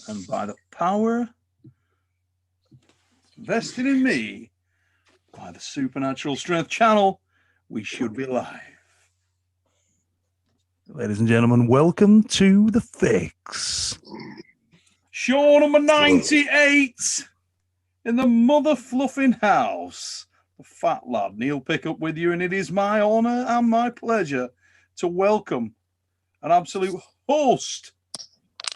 and by the power vested in me by the Supernatural Strength channel, we should be live. Ladies and gentlemen, welcome to The Fix. Show number 98 in the mother fluffing house. The fat lad Neil Pickup with you, and it is my honor and my pleasure to welcome an absolute host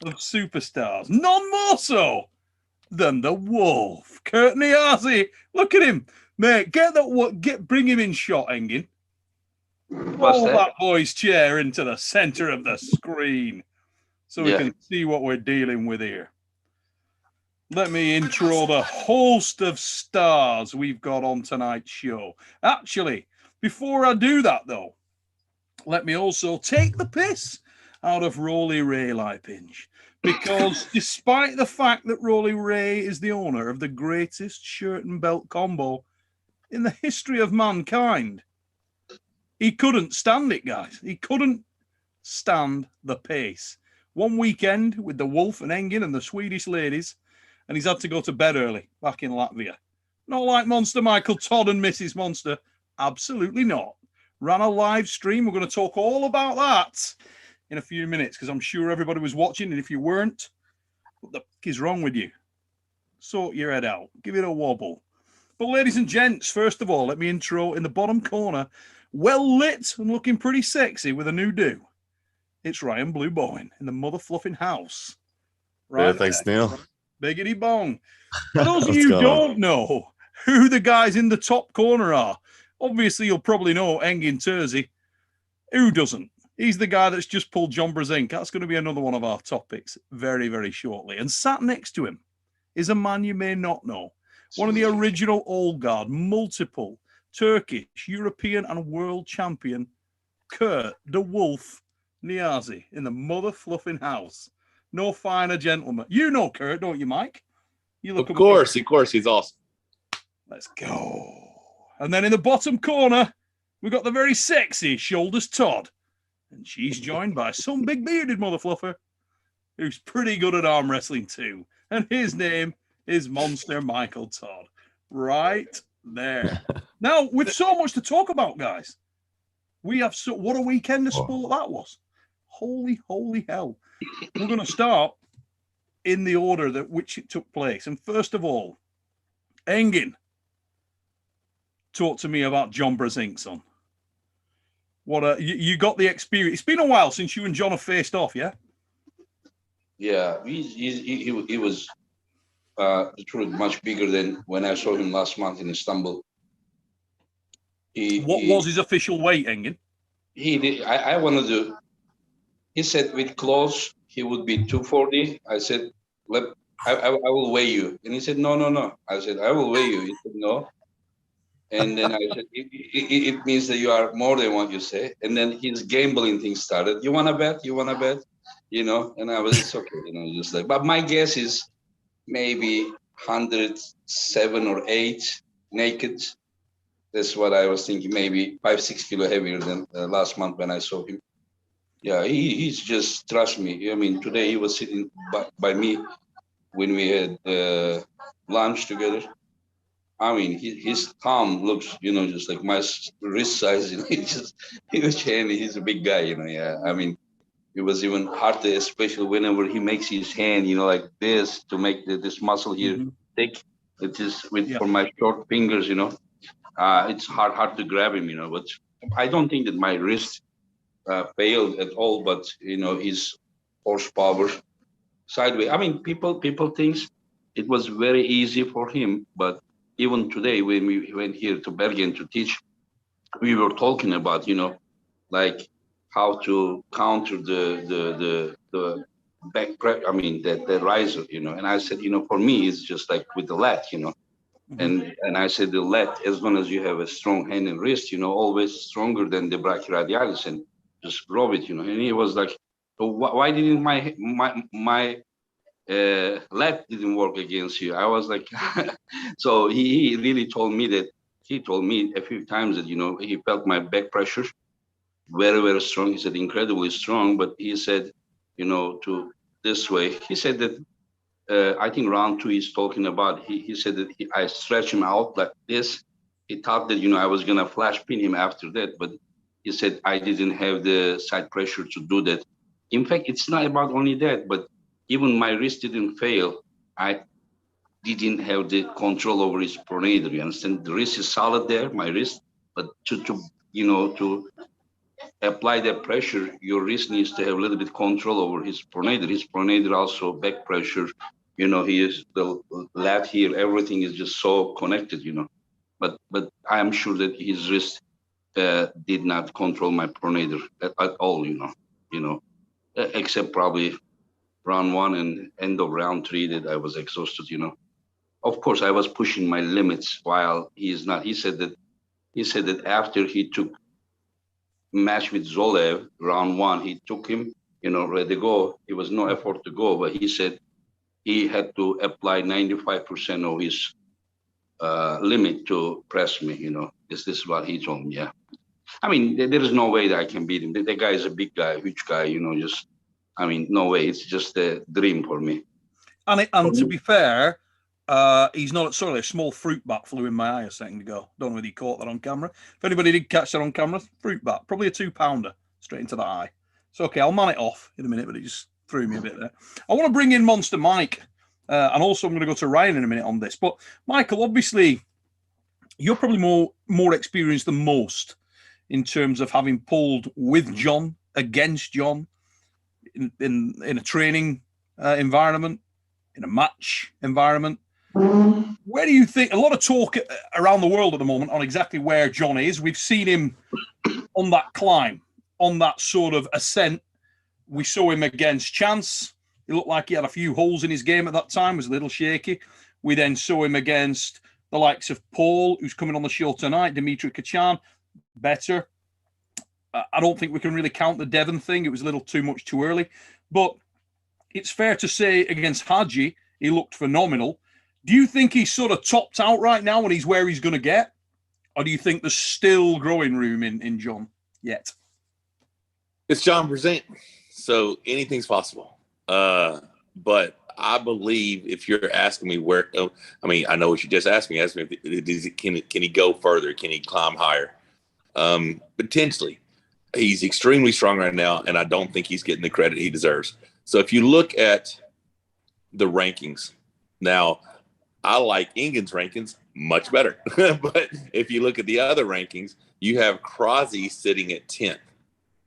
of superstars, none more so than the Wolf, Kurt Terzi. Look at him, mate. Bring him in shot, Engin. Roll that boy's chair into the center of the screen so we can see what we're dealing with here. Let me intro the host of stars we've got on tonight's show. Actually, before I do that, though, let me also take the piss out of Rolly Ray Lipinge. Because despite the fact that Rolly Ray is the owner of the greatest shirt and belt combo in the history of mankind, he couldn't stand it, guys. He couldn't stand the pace. One weekend with the Wolf and Engin and the Swedish ladies, and he's had to go to bed early back in Latvia. Not like Monster Michael Todd and Mrs. Monster. Absolutely not. Ran a live stream. We're going to talk all about that in a few minutes because I'm sure everybody was watching, and if you weren't, what the fuck is wrong with you? Sort your head out. Give it a wobble. But ladies and gents, first of all, let me intro in the bottom corner, well lit and looking pretty sexy with a new do. It's Ryan Blue Bowen in the mother fluffing house. Right. Yeah, thanks, Neil. Biggity bong. For those of you who don't know who the guys in the top corner are, obviously you'll probably know Engin Terzi. Who doesn't? He's the guy that's just pulled John Brzenk. That's going to be another one of our topics very, very shortly. And sat next to him is a man you may not know. One of the original old guard, multiple Turkish, European and world champion, Kurt the Wolf Terzi in the mother fluffing house. No finer gentleman. You know Kurt, don't you, Mike? You look of course, he's awesome. Let's go. And then in the bottom corner, we've got the very sexy Shoulders Todd. And she's joined by some big bearded mother fluffer who's pretty good at arm wrestling too. And his name is Monster Michael Todd. Right there. Now, with so much to talk about, guys, we have what a weekend of sport that was. Holy hell. We're going to start in the order that which it took place. And first of all, Engin, talk to me about John Brzenk, son. You got the experience. It's been a while since you and John have faced off, yeah? Yeah, he was truly much bigger than when I saw him last month in Istanbul. What was his official weight, Engin? I wanted to. He said with clothes he would be 240. I said, I will weigh you, and he said no. I said I will weigh you. He said no. And then I said, it means that you are more than what you say. And then his gambling thing started. You want to bet? You know, and I was, it's okay, you know, just like, but my guess is maybe 107 or 8 naked. That's what I was thinking, maybe 5-6 kilo heavier than last month when I saw him. Yeah, he's just, trust me. I mean, today he was sitting by me when we had lunch together. I mean, his thumb looks, you know, just like my wrist size. You know, he's a big guy, you know. Yeah, I mean, it was even harder, especially whenever he makes his hand, you know, like this to make this muscle here thick. It is for my short fingers, you know. It's hard to grab him, you know. But I don't think that my wrist failed at all. But you know, his horsepower sideways. I mean, people think it was very easy for him, but even today, when we went here to Bergen to teach, we were talking about, you know, like how to counter the back press. I mean, the riser, you know. And I said, you know, for me, it's just like with the lat, you know. And I said the lat, as long as you have a strong hand and wrist, you know, always stronger than the brachyradialis, and just grab it, you know. And he was like, so why didn't my lat didn't work against you? I was like, so he really told me that, he told me a few times that, you know, he felt my back pressure very, very strong. He said incredibly strong, but he said, you know, to this way, he said that I think round 2 he's talking about. He said that I stretched him out like this. He thought that I was gonna flash pin him after that, but he said I didn't have the side pressure to do that. In fact, it's not about only that, but even my wrist didn't fail. I didn't have the control over his pronator. You understand? The wrist is solid there, my wrist, but to apply that pressure, your wrist needs to have a little bit control over his pronator. His pronator also back pressure. He is the lat here. Everything is just so connected. But I am sure that his wrist did not control my pronator at all. Except probably round 1 and end of round 3 that I was exhausted. Of course, I was pushing my limits while he is not. He said that after he took match with Zolev, round 1, he took him, ready to go. It was no effort to go, but he said he had to apply 95% of his limit to press me, This is what he told me, yeah. I mean, there is no way that I can beat him. The guy is a big guy, huge guy, no way. It's just a dream for me. And to be fair, he's not sorry. A small fruit bat flew in my eye a second ago. Don't know whether you caught that on camera. If anybody did catch that on camera, fruit bat, probably a 2-pounder straight into that eye. It's okay. I'll man it off in a minute, but it just threw me a bit there. I want to bring in Monster Mike, and also I'm going to go to Ryan in a minute on this. But Michael, obviously, you're probably more experienced than most in terms of having pulled with John, against John, in a training environment, in a match environment. Where do you think, a lot of talk around the world at the moment on exactly where John is. We've seen him on that climb, on that sort of ascent. We saw him against Chance. He looked like he had a few holes in his game at that time, was a little shaky. We then saw him against the likes of Paul, who's coming on the show tonight, Dimitri Kachan, better. I don't think we can really count the Devon thing. It was a little too much too early. But it's fair to say against Hadji, he looked phenomenal. Do you think he's sort of topped out right now and he's where he's going to get? Or do you think there's still growing room in John yet? It's John Brazant, so anything's possible. But I believe if you're asking me where, I know what you just asked me. Ask me can he go further? Can he climb higher? Potentially. He's extremely strong right now, and I don't think he's getting the credit he deserves. So if you look at the rankings, now I like Engin's rankings much better. But if you look at the other rankings, you have Crosby sitting at 10th.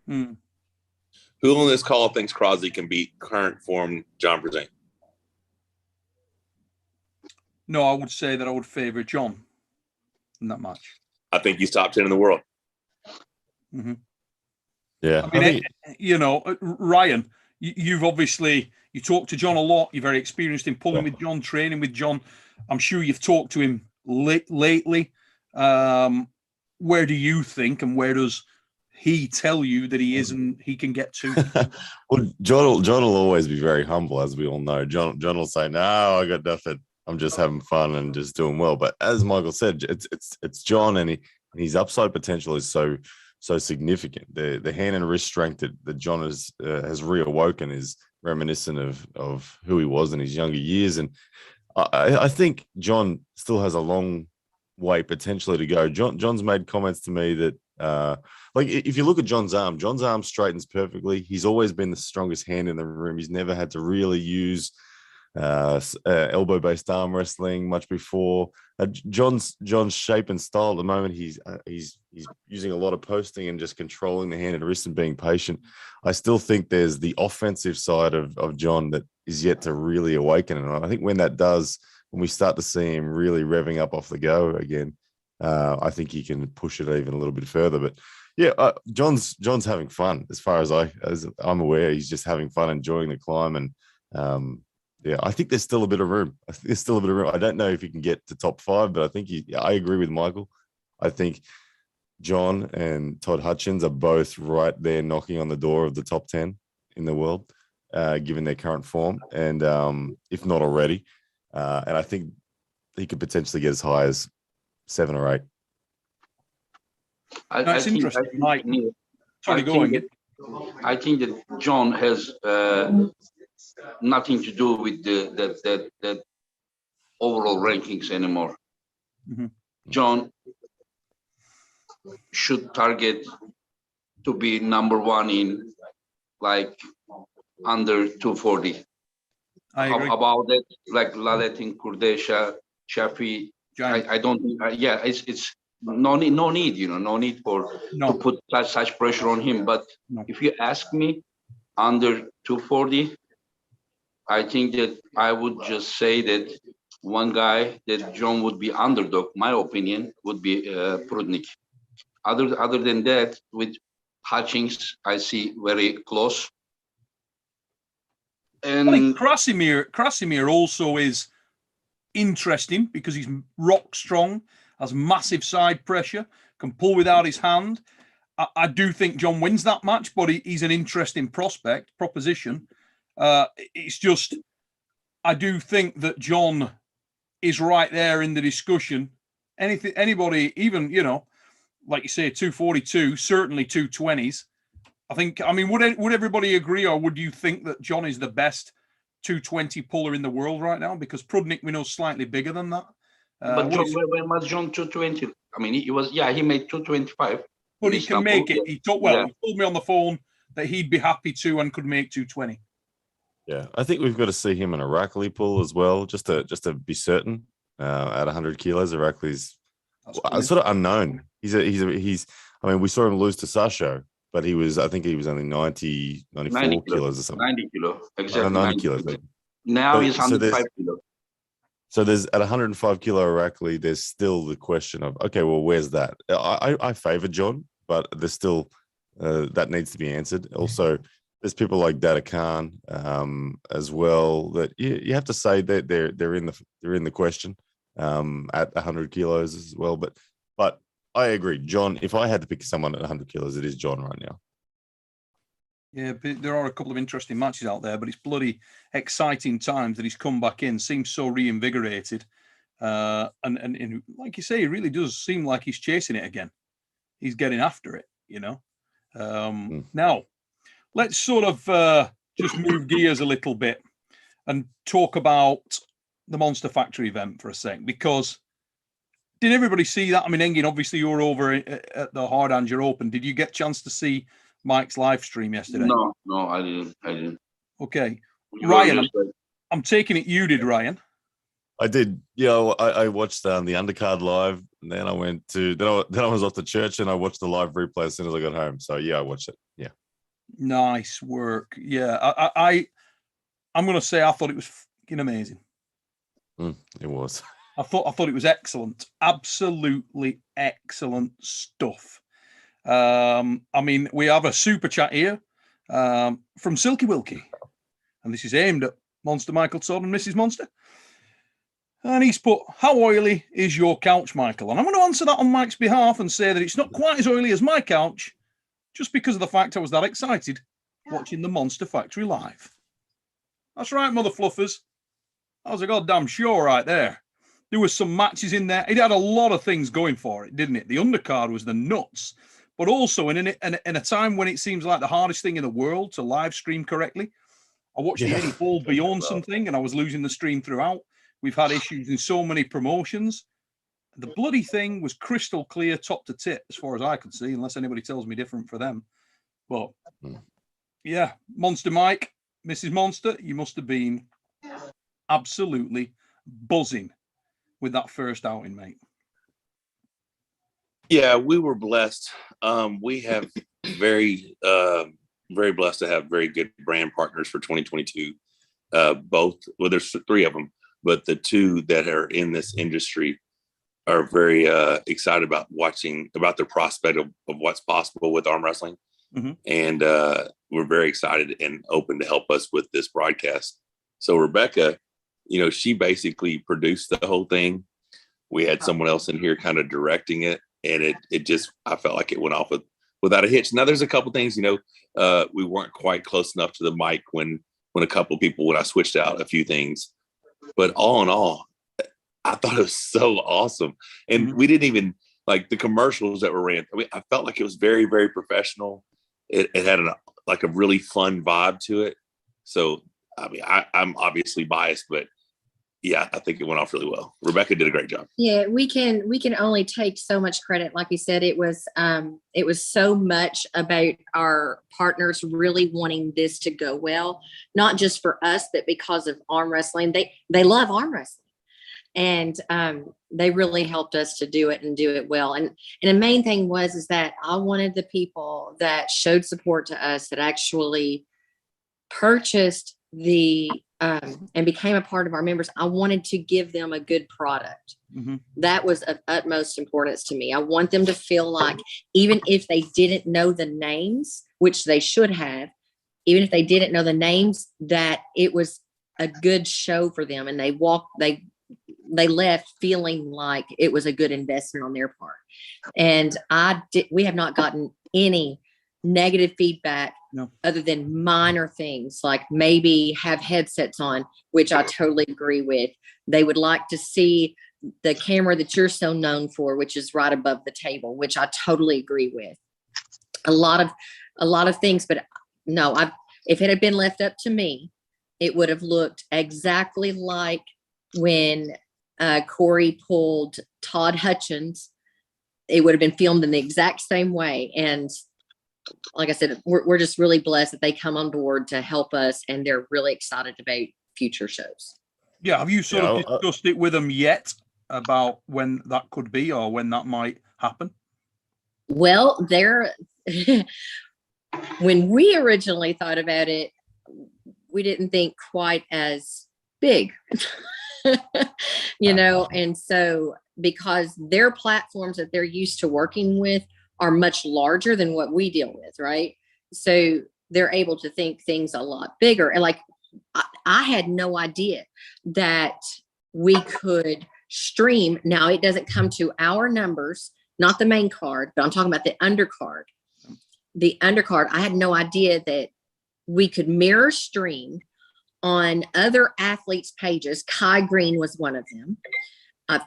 Who on this call thinks Crosby can beat current form John Brazant? No, I would say that I would favor John in that match. I think he's top 10 in the world. Mm-hmm. Yeah. I mean, Ryan, you've obviously, you talk to John a lot. You're very experienced in pulling with John, training with John. I'm sure you've talked to him lately. Where do you think, and where does he tell you that he is and he can get to? Well, John will always be very humble, as we all know. John will say, "No, I got nothing. I'm just having fun and just doing well." But as Michael said, it's John, and his upside potential is so significant. The hand and wrist strength that John has reawoken is reminiscent of who he was in his younger years. And I think John still has a long way potentially to go. John's made comments to me that like if you look at John's arm straightens perfectly. He's always been the strongest hand in the room. He's never had to really use elbow-based arm wrestling much before. John's shape and style at the moment, he's using a lot of posting and just controlling the hand and wrist and being patient. I still think there's the offensive side of John that is yet to really awaken, and I think when that does, when we start to see him really revving up off the go again, I think he can push it even a little bit further. But yeah, John's having fun as far as I'm aware. He's just having fun, enjoying the climb, and yeah, I think there's still a bit of room. I don't know if he can get to top 5, but I think I agree with Michael. I think John and Todd Hutchins are both right there knocking on the door of the top 10 in the world, given their current form, and if not already. And I think he could potentially get as high as 7 or 8. That's interesting. I think that John has nothing to do with that overall rankings anymore. Mm-hmm. John should target to be number one in like under 240. I agree. About that, like Laletin, Kurdesha, Shafi. I don't. Yeah, it's no need. No need. No need to put such pressure on him. But if you ask me, under 240, I think that I would just say that one guy that John would be underdog. My opinion would be Prudnik. Other than that, with Hutchings, I see very close. And I think Krasimir also is interesting because he's rock strong, has massive side pressure, can pull without his hand. I do think John wins that match, but he's an interesting proposition. It's just, I do think that John is right there in the discussion. Anybody, even, like you say, 242, certainly 220s. I mean, would everybody agree, or would you think that John is the best 220 puller in the world right now? Because Prudnik, we know, slightly bigger than that. But John, when was John 220? I mean, he made 225. But he can make it. He told me on the phone that he'd be happy to and could make 220. Yeah, I think we've got to see him in a Rackley pull as well, just to be certain. At 100 kilos, Rackley's sort of unknown. He's. I mean, we saw him lose to Sasho, but I think he was only 94 kilos or something. 90 kilo, exactly. 90 kilos. Now he's 105 kilos. So there's at 105 kilo Rackley, there's still the question of, okay, well, where's that? I favor John, but there's still that needs to be answered. Also, there's people like Dada Khan as well that you have to say that they're in the question at 100 kilos as well. But I agree, John. If I had to pick someone at 100 kilos, it is John right now. Yeah, but there are a couple of interesting matches out there, but it's bloody exciting times that he's come back in. Seems so reinvigorated, and like you say, it really does seem like he's chasing it again. He's getting after it, Now, let's sort of just move gears a little bit and talk about the Monster Factory event for a sec, because did everybody see that? I mean, Engin, obviously you're over at the Hardanger Open. Did you get a chance to see Mike's live stream yesterday? No, I didn't. Okay. Ryan, I'm taking it you did, Ryan. I did. Yeah, I watched the undercard live, and then I went to then I was off to church, and I watched the live replay as soon as I got home. So yeah, I watched it. Yeah. Nice work. Yeah, I'm going to say I thought it was fucking amazing. It was. I thought it was excellent. Absolutely excellent stuff. I mean, we have a super chat here from Silky Wilkie, and this is aimed at Monster Michael Todd and Mrs. Monster. And he's put, how oily is your couch, Michael? And I'm going to answer that on Mike's behalf and say that it's not quite as oily as my couch, just because of the fact I was that excited watching the Monster Factory live. That's right, mother fluffers. That was a goddamn show right there. There was some matches in there. It had a lot of things going for it, didn't it? The undercard was the nuts. But also in a time when it seems like the hardest thing in the world to live stream correctly. I watched the Eddie Hall Beyond something, and I was losing the stream throughout. We've had issues in so many promotions. The bloody thing was crystal clear, top to tip, as far as I could see, unless anybody tells me different for them. But yeah, Monster Mike, Mrs. Monster, you must have been absolutely buzzing with that first outing, mate. Yeah, we were blessed. We have very blessed to have very good brand partners for 2022. There's three of them, but the two that are in this industry are very excited about the prospect of what's possible with arm wrestling. Mm-hmm. And we're very excited and open to help us with this broadcast. So Rebecca, she basically produced the whole thing. We had someone else in here kind of directing it. And it just, I felt like it went off without a hitch. Now there's a couple things, we weren't quite close enough to the mic when a couple people, when I switched out a few things, but all in all, I thought it was so awesome. And we didn't even like the commercials that were ran. I mean, I felt like it was very, very professional. It had a really fun vibe to it. So I mean, I'm obviously biased, but yeah, I think it went off really well. Rebecca did a great job. Yeah, we can only take so much credit. Like you said, it was so much about our partners really wanting this to go well, not just for us, but because of arm wrestling. They love arm wrestling. And they really helped us to do it and do it well. And the main thing is that I wanted the people that showed support to us, that actually purchased and became a part of our members. I wanted to give them a good product. Mm-hmm. That was of utmost importance to me. I want them to feel like, even if they didn't know the names, which they should have, even if they didn't know the names, that it was a good show for them. And they left feeling like it was a good investment on their part. And we have not gotten any negative feedback, no, other than minor things like maybe have headsets on, which I totally agree with. They would like to see the camera that you're so known for, which is right above the table, which I totally agree with. A lot of things, but no, if it had been left up to me, it would have looked exactly like when Corey pulled Todd Hutchins. It would have been filmed in the exact same way. And like I said, we're just really blessed that they come on board to help us, and they're really excited about future shows. Yeah. Have you sort of discussed it with them yet about when that could be or when that might happen? Well, when we originally thought about it, we didn't think quite as big, and so because their platforms that they're used to working with are much larger than what we deal with, right? So they're able to think things a lot bigger. And like, I had no idea that we could stream. Now, it doesn't come to our numbers, not the main card, but I'm talking about the undercard. The undercard, I had no idea that we could mirror stream on other athletes' pages. Kai Green was one of them,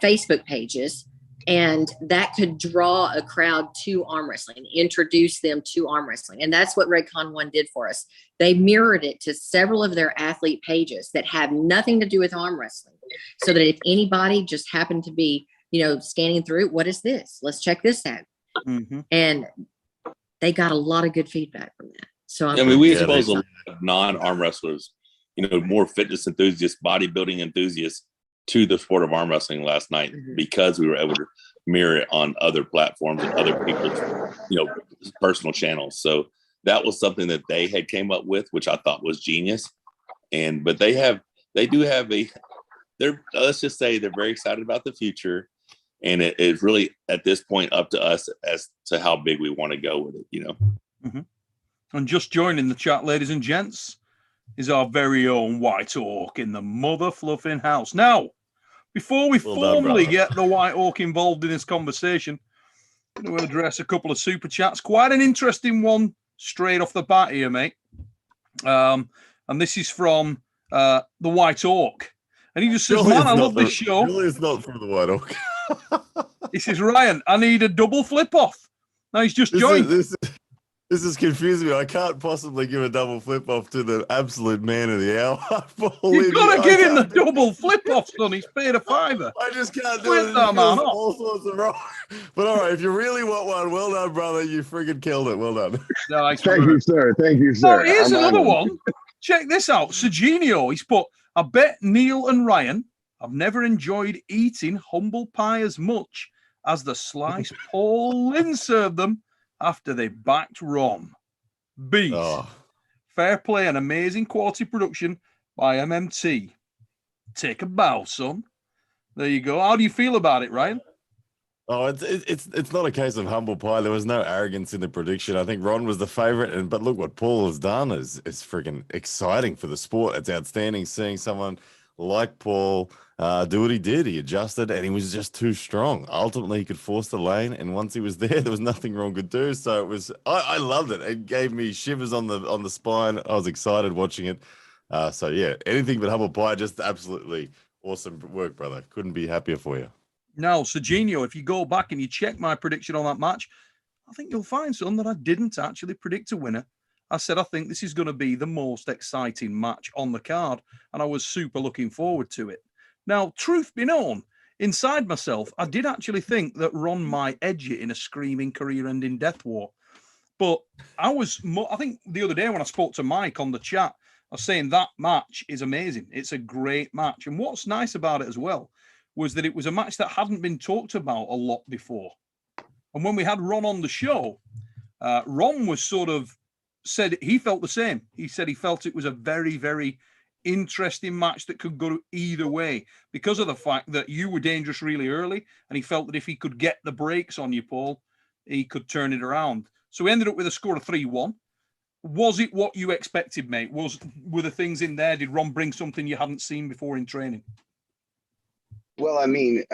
Facebook pages. And that could draw a crowd to arm wrestling, introduce them to arm wrestling. And that's what Redcon 1 did for us. They mirrored it to several of their athlete pages that have nothing to do with arm wrestling. So that if anybody just happened to be, scanning through, what is this? Let's check this out. Mm-hmm. And they got a lot of good feedback from that. So we expose a lot of non-arm wrestlers, more fitness enthusiasts, bodybuilding enthusiasts, to the sport of arm wrestling last night, because we were able to mirror it on other platforms and other people's, personal channels. So that was something that they had came up with, which I thought was genius. But let's just say they're very excited about the future. And it is really at this point up to us as to how big we want to go with it, Mm-hmm. And just joining the chat, ladies and gents, is our very own White Oak in the mother fluffing house. Now, before we formally get the White Oak involved in this conversation, I'm going to address a couple of super chats. Quite an interesting one straight off the bat here, mate. And this is from the White Oak. And he just says, man, I love this show. Really, it's not from the White Oak. He says, Ryan, I need a double flip-off. Now he's just joined. This is confusing me. I can't possibly give a double flip-off to the absolute man of the hour. You've got to give him the double flip-off, son. He's paid a $5. I just can't do it. All sorts of wrong. But all right, if you really want one, well done, brother. You friggin' killed it. Well done. Nice. Thank you, sir. Thank you, sir. Now, here's another one. Check this out. Serginio, he's put, I bet Neil and Ryan have never enjoyed eating humble pie as much as the slice Paul Lynn served them after they backed Rom. Beast. Oh. Fair play and amazing quality production by MMT. Take a bow, son. There you go. How do you feel about it, Ryan? Oh, it's not a case of humble pie. There was no arrogance in the prediction. I think Ron was the favorite, but look what Paul has done is freaking exciting for the sport. It's outstanding seeing someone like Paul do what he did. He adjusted and he was just too strong. Ultimately, he could force the lane, and once he was there was nothing Ron could do. So it was I loved it. It gave me shivers on the spine. I was excited watching it. So yeah, anything but humble pie. Just absolutely awesome work, brother. Couldn't be happier for you. Now, Serginio, if you go back and you check my prediction on that match, I think you'll find, son, that I didn't actually predict a winner. I said, I think this is going to be the most exciting match on the card. And I was super looking forward to it. Now, truth be known, inside myself, I did actually think that Ron might edge it in a screaming career-ending death war. But I think the other day when I spoke to Mike on the chat, I was saying that match is amazing. It's a great match. And what's nice about it as well was that it was a match that hadn't been talked about a lot before. And when we had Ron on the show, Ron was sort of said he felt the same. He said he felt it was a very, very interesting match that could go either way because of the fact that you were dangerous really early, and he felt that if he could get the breaks on you, Paul, he could turn it around. So we ended up with a score of 3-1. Was it what you expected, mate? Were the things in there? Did Ron bring something you hadn't seen before in training? Well, I mean,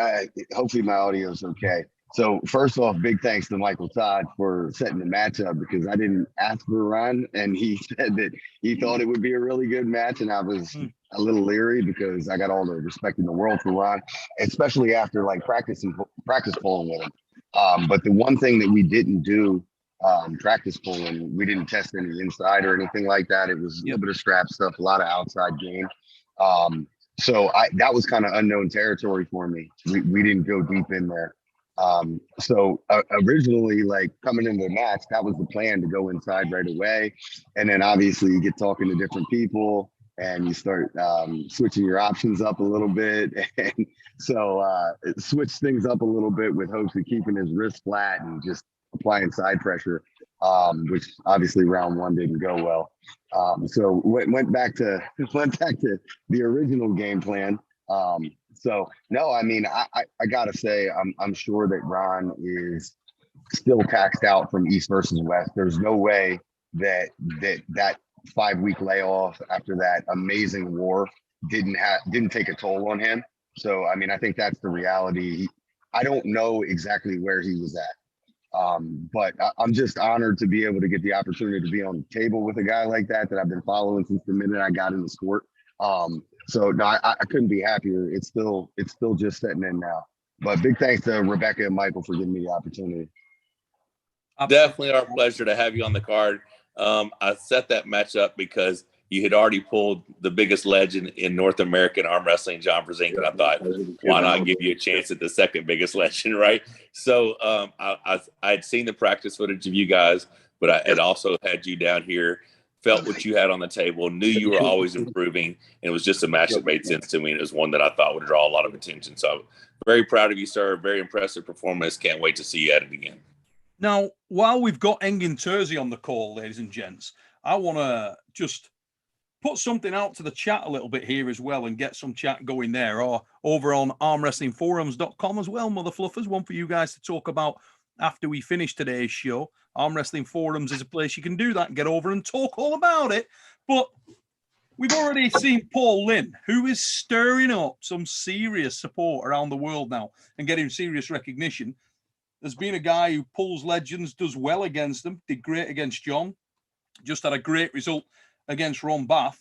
hopefully my audio is okay. So first off, big thanks to Michael Todd for setting the match up, because I didn't ask for a run, and he said that he thought it would be a really good match, and I was a little leery because I got all the respect in the world for Ron, especially after like practice pulling with him. But the one thing that we didn't do, practice pulling, we didn't test any inside or anything like that. It was a little bit of strap stuff, a lot of outside game. So that was kind of unknown territory for me. We didn't go deep in there. So originally, like coming into the match, that was the plan, to go inside right away. And then obviously you get talking to different people and you start switching your options up a little bit. And so it switched things up a little bit with hopes of keeping his wrist flat and just applying side pressure, which obviously round one didn't go well. So went back to the original game plan. So no, I mean, I gotta say, I'm sure that Ron is still taxed out from East versus West. There's no way that 5-week layoff after that amazing war didn't take a toll on him. So I mean, I think that's the reality. I don't know exactly where he was at, but I'm just honored to be able to get the opportunity to be on the table with a guy like that I've been following since the minute I got in the sport. So no, I couldn't be happier. It's still just setting in now. But big thanks to Rebecca and Michael for giving me the opportunity. Definitely our pleasure to have you on the card. I set that match up because you had already pulled the biggest legend in North American arm wrestling, John Brzezinski, and I thought, why not give you a chance at the second biggest legend, right? So I had seen the practice footage of you guys, but I had also had you down here, felt what you had on the table, knew you were always improving, and it was just a match that made sense to me, and it was one that I thought would draw a lot of attention. So I'm very proud of you, sir. Very impressive performance. Can't wait to see you at it again. Now, while we've got Engin Terzi on the call, ladies and gents, I want to just put something out to the chat a little bit here as well and get some chat going there, or over on armwrestlingforums.com as well, mother fluffers. One for you guys to talk about after we finish today's show. Arm Wrestling Forums is a place you can do that and get over and talk all about it. But we've already seen Paul Lynn, who is stirring up some serious support around the world now and getting serious recognition. There's been a guy who pulls legends, does well against them, did great against John, just had a great result against Ron Bath.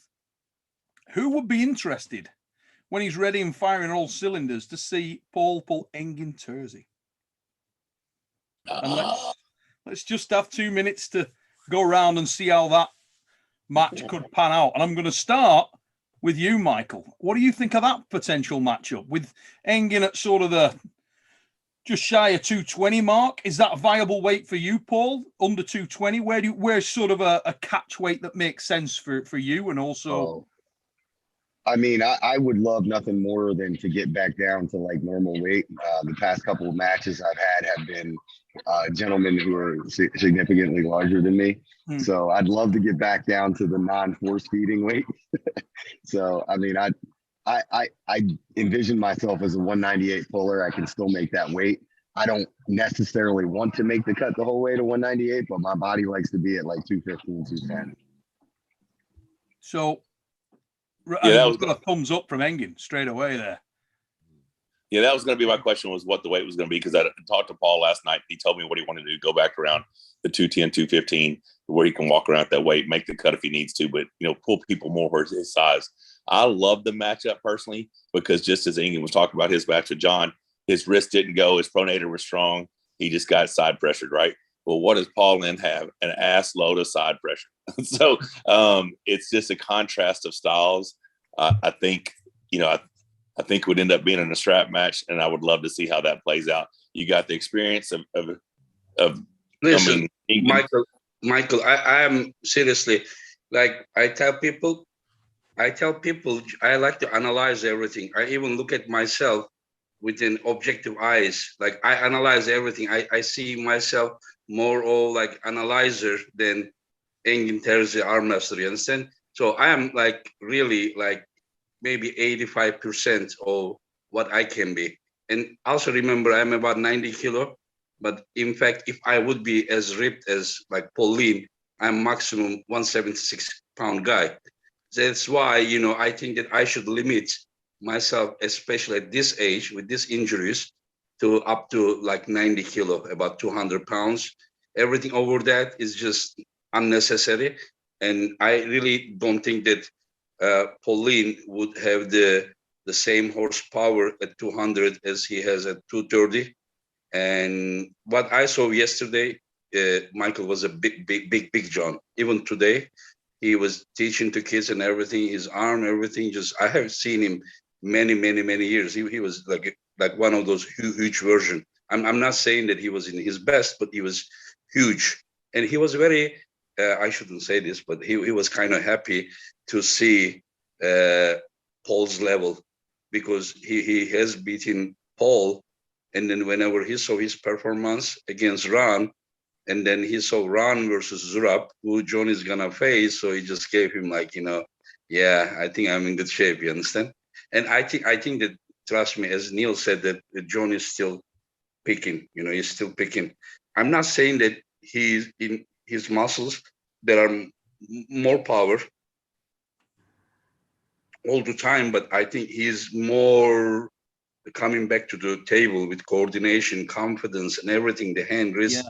Who would be interested when he's ready and firing all cylinders to see Paul pull Engin Terzi? And let's just have 2 minutes to go around and see how that match could pan out. And I'm going to start with you, Michael. What do you think of that potential matchup with Engin at sort of the just shy of 220 mark? Is that a viable weight for you, Paul? Under 220? Where's sort of a catch weight that makes sense for you? And also, I mean, I would love nothing more than to get back down to like normal weight. The past couple of matches I've had have been gentlemen who are significantly larger than me. So I'd love to get back down to the non-force feeding weight. So, I mean, I envision myself as a 198 puller. I can still make that weight. I don't necessarily want to make the cut the whole way to 198, but my body likes to be at like 215, 210. So, yeah, that was got a thumbs up from Engin straight away there. Yeah, that was going to be my question, was what the weight was going to be, because I talked to Paul last night. He told me what he wanted to do, go back around the 210, 215, where he can walk around that weight, make the cut if he needs to, but, you know, pull people more for his size. I love the matchup personally, because just as Engin was talking about his match with John, his wrist didn't go, his pronator was strong. He just got side pressured, right? Well, what does Paul Lynn have? An ass load of side pressure. So it's just a contrast of styles. I think, I think it would end up being in a strap match, and I would love to see how that plays out. You got the experience of Listen, Michael, I am seriously, like I tell people, I like to analyze everything. I even look at myself with an objective eyes. Like I analyze everything. I see myself more of like analyzer than Engin Terzi arm wrestler, you understand? So I am like really like maybe 85% of what I can be. And also remember, I'm about 90 kilo. But in fact, if I would be as ripped as like Pauline, I'm maximum 176-pound guy. That's why, I think that I should limit myself, especially at this age with these injuries, to up to like 90 kilo, about 200 pounds. Everything over that is just unnecessary. And I really don't think that Pauline would have the same horsepower at 200 as he has at 230. And what I saw yesterday, Michael was a big John. Even today, he was teaching to kids and everything, his arm, everything. Just I have seen him many years. He was like one of those huge version. I'm not saying that he was in his best, but he was huge. And he was very, I shouldn't say this, but he was kind of happy to see Paul's level, because he has beaten Paul. And then whenever he saw his performance against Ron, and then he saw Ron versus Zurab, who John is gonna face, so he just gave him like, yeah, I think I'm in good shape. You understand? And I think that, trust me, as Neil said, that John is still picking. He's still picking. I'm not saying that he's in his muscles there are more power all the time, but I think he's more coming back to the table with coordination, confidence, and everything. The hand, wrist,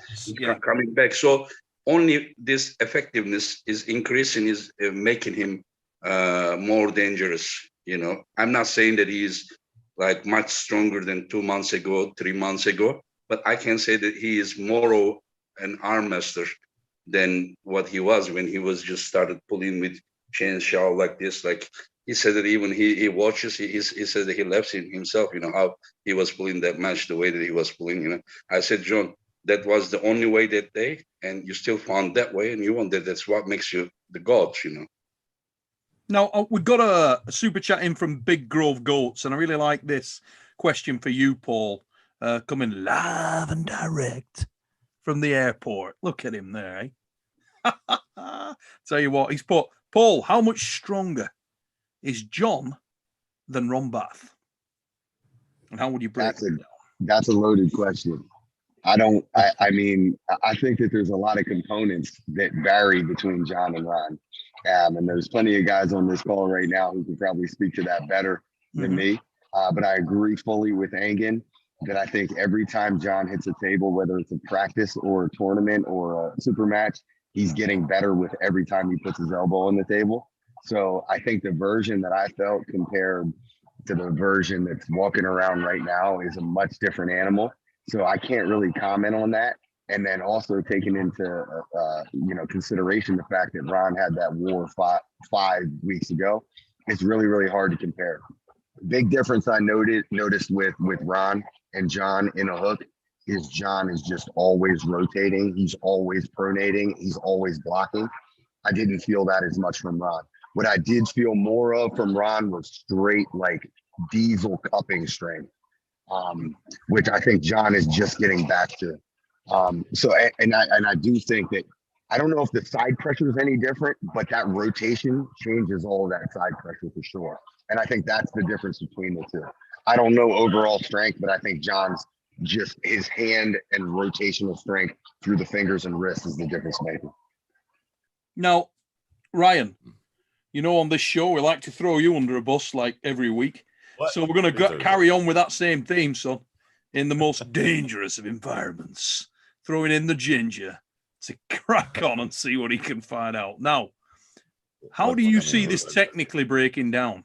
coming back. So only this effectiveness is increasing, is making him more dangerous. I'm not saying that he's like much stronger than 2 months ago, 3 months ago, but I can say that he is more of an arm master than what he was when he was just started pulling with chain shawl like this. Like he said that even he watches, he said that he laughs himself, how he was pulling that match, the way that he was pulling, I said, John, that was the only way that day, and you still found that way, and you want that. That's what makes you the god, Now, we've got a super chat in from Big Grove Goats, and I really like this question for you, Paul, coming live and direct from the airport. Look at him there, eh? Tell you what, he's put, Paul, how much stronger is John than Ron Bath? And how would you break it down? That's a loaded question. I mean, I think that there's a lot of components that vary between John and Ron. And there's plenty of guys on this call right now who could probably speak to that better than me. But I agree fully with Engin that I think every time John hits a table, whether it's a practice or a tournament or a super match, he's getting better with every time he puts his elbow on the table. So I think the version that I felt compared to the version that's walking around right now is a much different animal. So I can't really comment on that. And then also taking into consideration the fact that Ron had that war 5 weeks ago, it's really hard to compare. Big difference I noticed with Ron and John in a hook is John is just always rotating. He's always pronating. He's always blocking. I didn't feel that as much from Ron. What I did feel more of from Ron was straight like diesel cupping strength, which I think John is just getting back to. I do think that, I don't know if the side pressure is any different, but that rotation changes all of that side pressure for sure. And I think that's the difference between the two. I don't know overall strength, but I think John's just his hand and rotational strength through the fingers and wrists is the difference maker. Now, Ryan, on this show, we like to throw you under a bus like every week. What? So we're going to carry on with that same theme, son, in the most dangerous of environments, throwing in the ginger to crack on and see what he can find out. Now, how do you see this technically breaking down?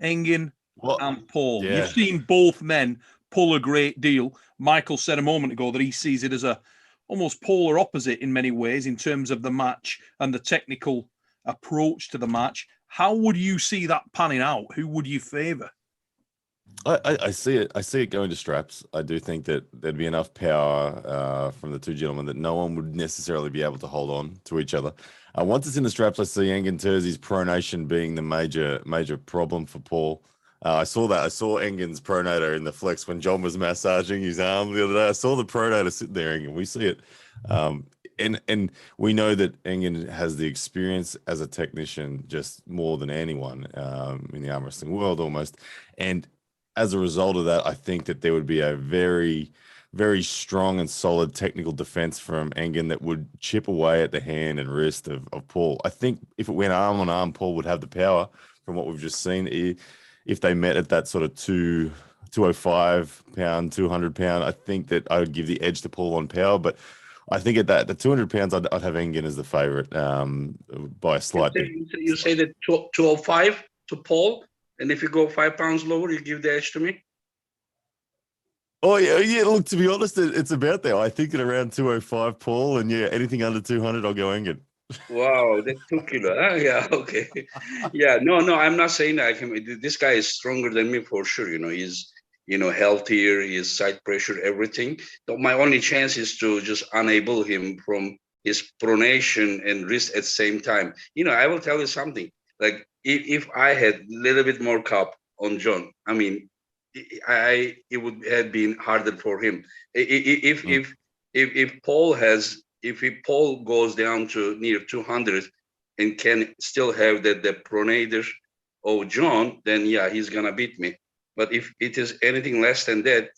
Engin and Paul. Yeah. You've seen both men pull a great deal. Michael said a moment ago that he sees it as a almost polar opposite in many ways in terms of the match and the technical approach to the match. How would you see that panning out? Who would you favor? I see it. I see it going to straps. I do think that there'd be enough power from the two gentlemen that no one would necessarily be able to hold on to each other. Once it's in the straps, I see Engin Terzi's pronation being the major problem for Paul. I saw that. I saw Engin's pronator in the flex when John was massaging his arm the other day. I saw the pronator sitting there, Engin. We see it. And we know that Engin has the experience as a technician just more than anyone in the arm wrestling world almost. And as a result of that, I think that there would be a very, very strong and solid technical defense from Engin that would chip away at the hand and wrist of Paul. I think if it went arm on arm, Paul would have the power from what we've just seen. If they met at that sort of 205 pound, 200 pound, I think that I would give the edge to Paul on power. But I think at that, the 200 pounds, I'd have Engin as the favorite by a slight bit. You say that 205 to Paul, and if you go 5 pounds lower, you give the edge to me? Oh, yeah. Look, to be honest, it's about there. I think at around 205, Paul, and yeah, anything under 200, I'll go Engin. Wow, that's 2 kilo. Huh? Yeah, okay. Yeah, no, I'm not saying that. This guy is stronger than me for sure. He's healthier, his side pressure, everything. So my only chance is to just enable him from his pronation and wrist at the same time. I will tell you something. Like if I had a little bit more cup on John, I mean, it would have been harder for him. If Paul goes down to near 200 and can still have the pronator of John, then yeah, he's gonna beat me. But if it is anything less than that,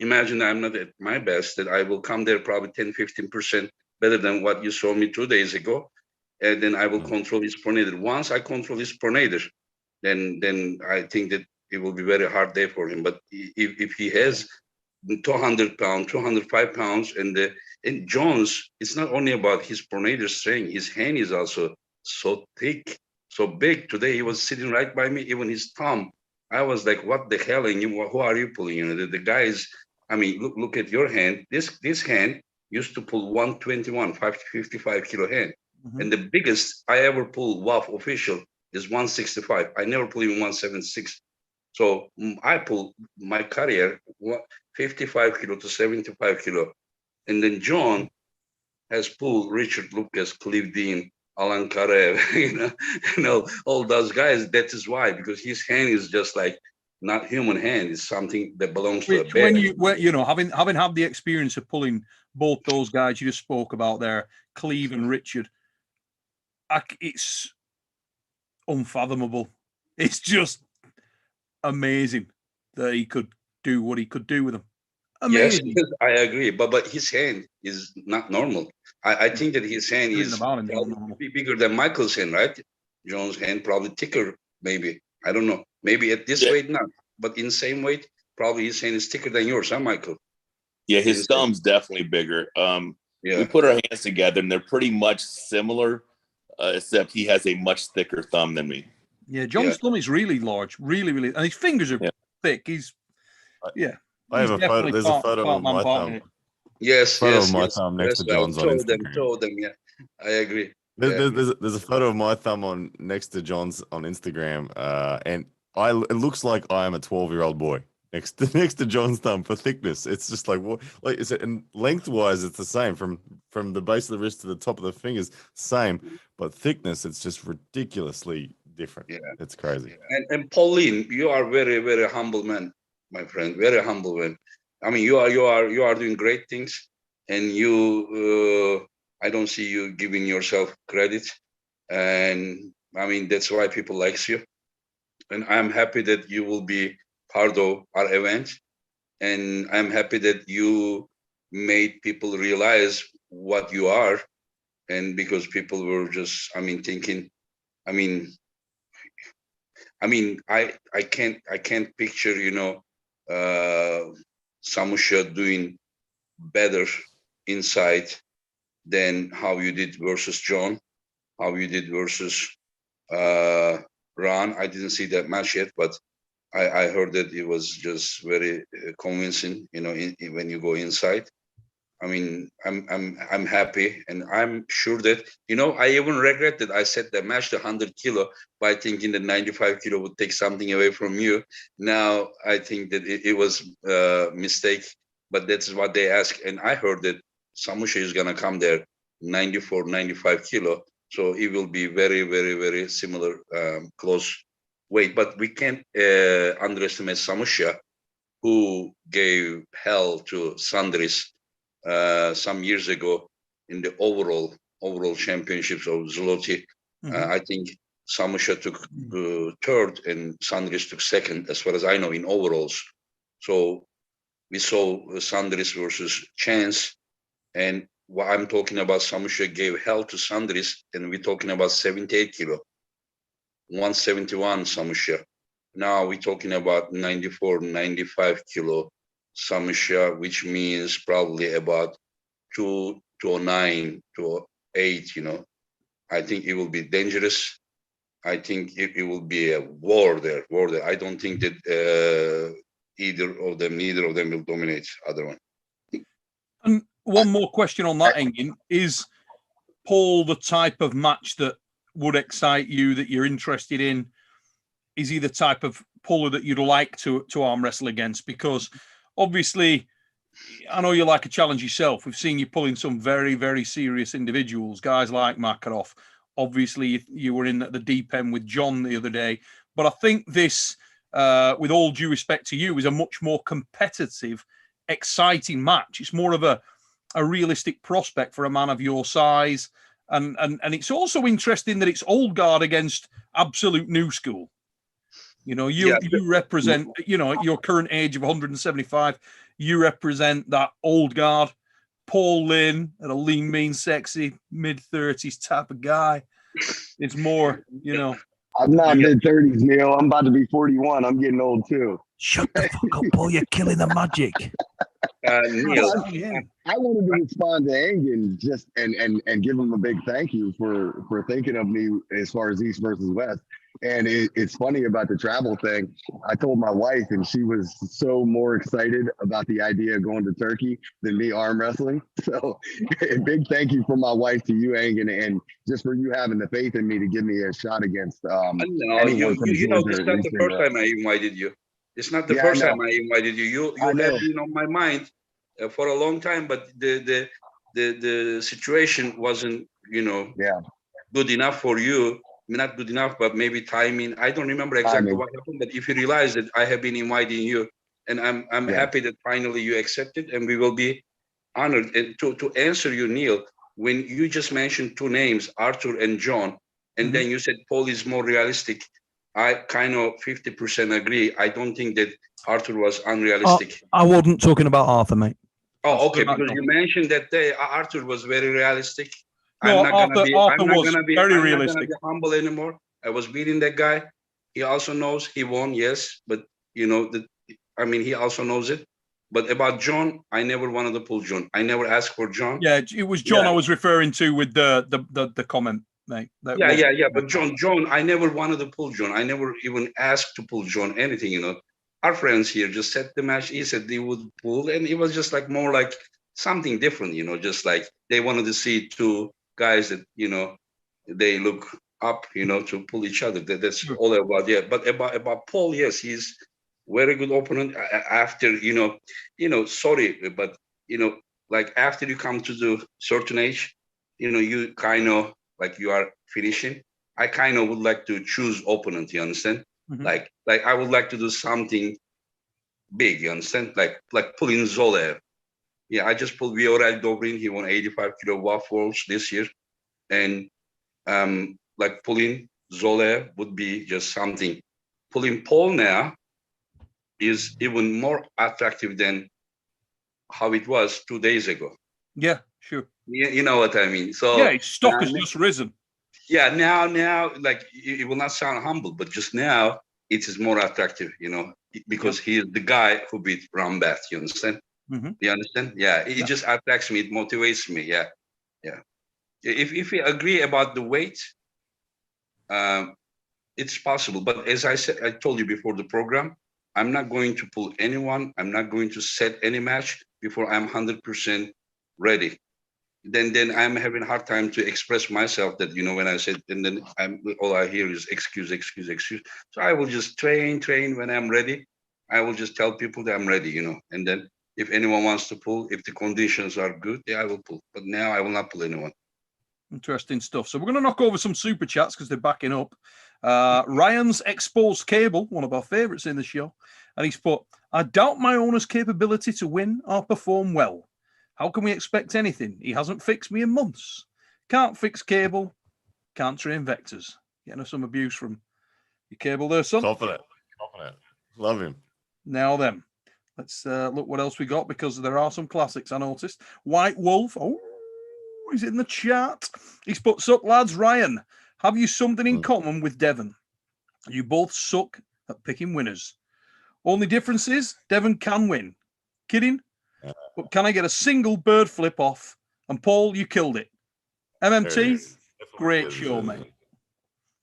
imagine I'm not at my best, that I will come there probably 10-15% better than what you saw me 2 days ago. And then I will control his pronator. Once I control his pronator, then I think that it will be very hard day for him. But if he has 200 pounds, 205 pounds, and Jones, it's not only about his pronator strength, his hand is also so thick, so big. Today he was sitting right by me, even his thumb. I was like, what the hell? And who are you pulling? The guy is, I mean, look at your hand. This hand used to pull 121, 55 kilo hand. Mm-hmm. And the biggest I ever pulled WAF official is 165. I never pulled even 176. So I pulled my career 55 kilo to 75 kilo. And then John has pulled Richard Lucas, Cliff Dean, Alan Karev, all those guys. That is why, because his hand is just like not human hand. It's something that belongs to a bear. Having had the experience of pulling both those guys you just spoke about there, Cleve and Richard, it's unfathomable. It's just amazing that he could do what he could do with them. Amazing. Yes, I agree. But his hand is not normal. I think that his hand is probably bigger than Michael's hand, right? John's hand probably thicker, maybe. I don't know. Maybe at this weight not, but in same weight, probably his hand is thicker than yours, huh, Michael? Yeah, his thumb's definitely bigger. We put our hands together, and they're pretty much similar, except he has a much thicker thumb than me. Yeah, John's thumb is really large, really, really, and his fingers are thick. I have a photo. There's a photo of my thumb. Yes, of my thumb next to John's on Instagram. Told them, yeah. I agree. There's a photo of my thumb next to John's on Instagram, and it looks like I am a 12-year-old boy next to John's thumb for thickness. It's just like what, like is it? And lengthwise, it's the same from the base of the wrist to the top of the fingers, same, but thickness, it's just ridiculously different. Yeah, it's crazy. And Pauline, you are very, very humble man, my friend. Very humble man. I mean, you are doing great things, and I don't see you giving yourself credit, and I mean that's why people likes you, and I'm happy that you will be part of our event, and I'm happy that you made people realize what you are, and because people were just, thinking, I can't picture, Samusha doing better inside than how you did versus John, how you did versus Ron. I didn't see that match yet, but I heard that it was just very convincing, when you go inside. I mean, I'm happy, and I'm sure that, you know, I even regret that I set the match to 100 kilo by thinking that 95 kilo would take something away from you. Now I think that it was a mistake, but that's what they ask. And I heard that Samusha is gonna come there 94, 95 kilo, so it will be very, very, very similar, close weight. But we can't underestimate Samusha, who gave hell to Sandris some years ago in the overall championships of Zloty. I think Samusha took third and Sandris took second, as far as I know, in overalls. So we saw Sandris versus Chance, and what I'm talking about, Samusha gave hell to Sandris, and we're talking about 78 kilo, 171 Samusha. Now we're talking about 94, 95 kilo Samusha, which means probably about 209, 208, you know. I think it will be dangerous. I think it will be a war there. I don't think that neither of them will dominate other one. And one more question on that, Engin. Is Paul the type of match that would excite you, that you're interested in? Is he the type of puller that you'd like to arm wrestle against? Because obviously, I know you like a challenge yourself. We've seen you pulling some very, very serious individuals, guys like Makarov. Obviously, you were in at the deep end with John the other day. But I think this, with all due respect to you, is a much more competitive, exciting match. It's more of a realistic prospect for a man of your size. And it's also interesting that it's old guard against absolute new school. You know, you represent, you know, at your current age of 175, you represent that old guard. Paul Lynn, a lean, mean, sexy, mid-30s type of guy. It's more, you know. I'm not mid-30s, Neil. I'm about to be 41. I'm getting old too. Shut the fuck up, Paul. You're killing the magic. Neil, I wanted to respond to Engin just and give him a big thank you for thinking of me as far as East versus West. And it's funny about the travel thing. I told my wife, and she was so more excited about the idea of going to Turkey than me arm wrestling. So a big thank you from my wife to you, Engin, and just for you having the faith in me to give me a shot against no, anyone from you know, Georgia. it's not the first time I invited you. It's not the first time I invited you. You have been on my mind for a long time, but the situation wasn't, you know, good enough for you. Not good enough, but maybe timing. I don't remember exactly what happened, but if you realize that I have been inviting you, and I'm happy that finally you accepted, and we will be honored. And to answer you, Neil, when you just mentioned two names, Arthur and John, and then you said Paul is more realistic, I kind of 50% agree. I don't think that Arthur was unrealistic. I wasn't talking about Arthur, mate. Oh, okay, because you mentioned that Arthur was very realistic. No, I'm not gonna be realistic. humble anymore. I was beating that guy. He also knows he won, yes, but you know he also knows it. But about John, I never wanted to pull John. I never asked for John. Yeah, it was John I was referring to with the comment, mate. But John, I never wanted to pull John. I never even asked to pull John anything. You know, our friends here just set the match. He said they would pull, and it was just like more like something different. You know, just like they wanted to see two guys that, you know, they look up, you know, to pull each other. That's all about, But about Paul, yes, he's very good opponent. After, you know, sorry, but, you know, like after you come to the certain age, you know, you kind of like you are finishing. I kind of would like to choose opponent, you understand? Like I would like to do something big, you understand? Like pulling Zoller. Yeah, I just pulled Viorel Dobrin. He won 85 kilo waffles this year. And like pulling Zoller would be just something. Pulling Paul now is even more attractive than how it was 2 days ago. Yeah, sure. You know what I mean? So yeah, its stock has just risen. Yeah, now, like it will not sound humble, but just now it is more attractive, you know, because he is the guy who beat Rambat. You understand? You understand? Yeah, it just attracts me. It motivates me. Yeah. If we agree about the weight, it's possible. But as I said, I told you before the program, I'm not going to pull anyone. I'm not going to set any match before I'm 100% ready. Then I'm having a hard time to express myself that, you know, when I said, and then all I hear is excuse. So I will just train when I'm ready. I will just tell people that I'm ready, you know, and then if anyone wants to pull, if the conditions are good, yeah, I will pull. But now I will not pull anyone. Interesting stuff. So we're going to knock over some super chats because they're backing up. Ryan's Exposed Cable, one of our favorites in the show, and he's put, I doubt my owner's capability to win or perform well. How can we expect anything? He hasn't fixed me in months. Can't fix cable. Can't train vectors. Getting us some abuse from your cable there, son. Confident. Love him. Now then, let's look what else we got, because there are some classics I noticed. White Wolf. Oh, he's in the chat. He's put, sup, lads. Ryan, have you something in common with Devon? You both suck at picking winners. Only difference is Devon can win. Kidding? But can I get a single bird flip off? And Paul, you killed it. MMT, great show, mate.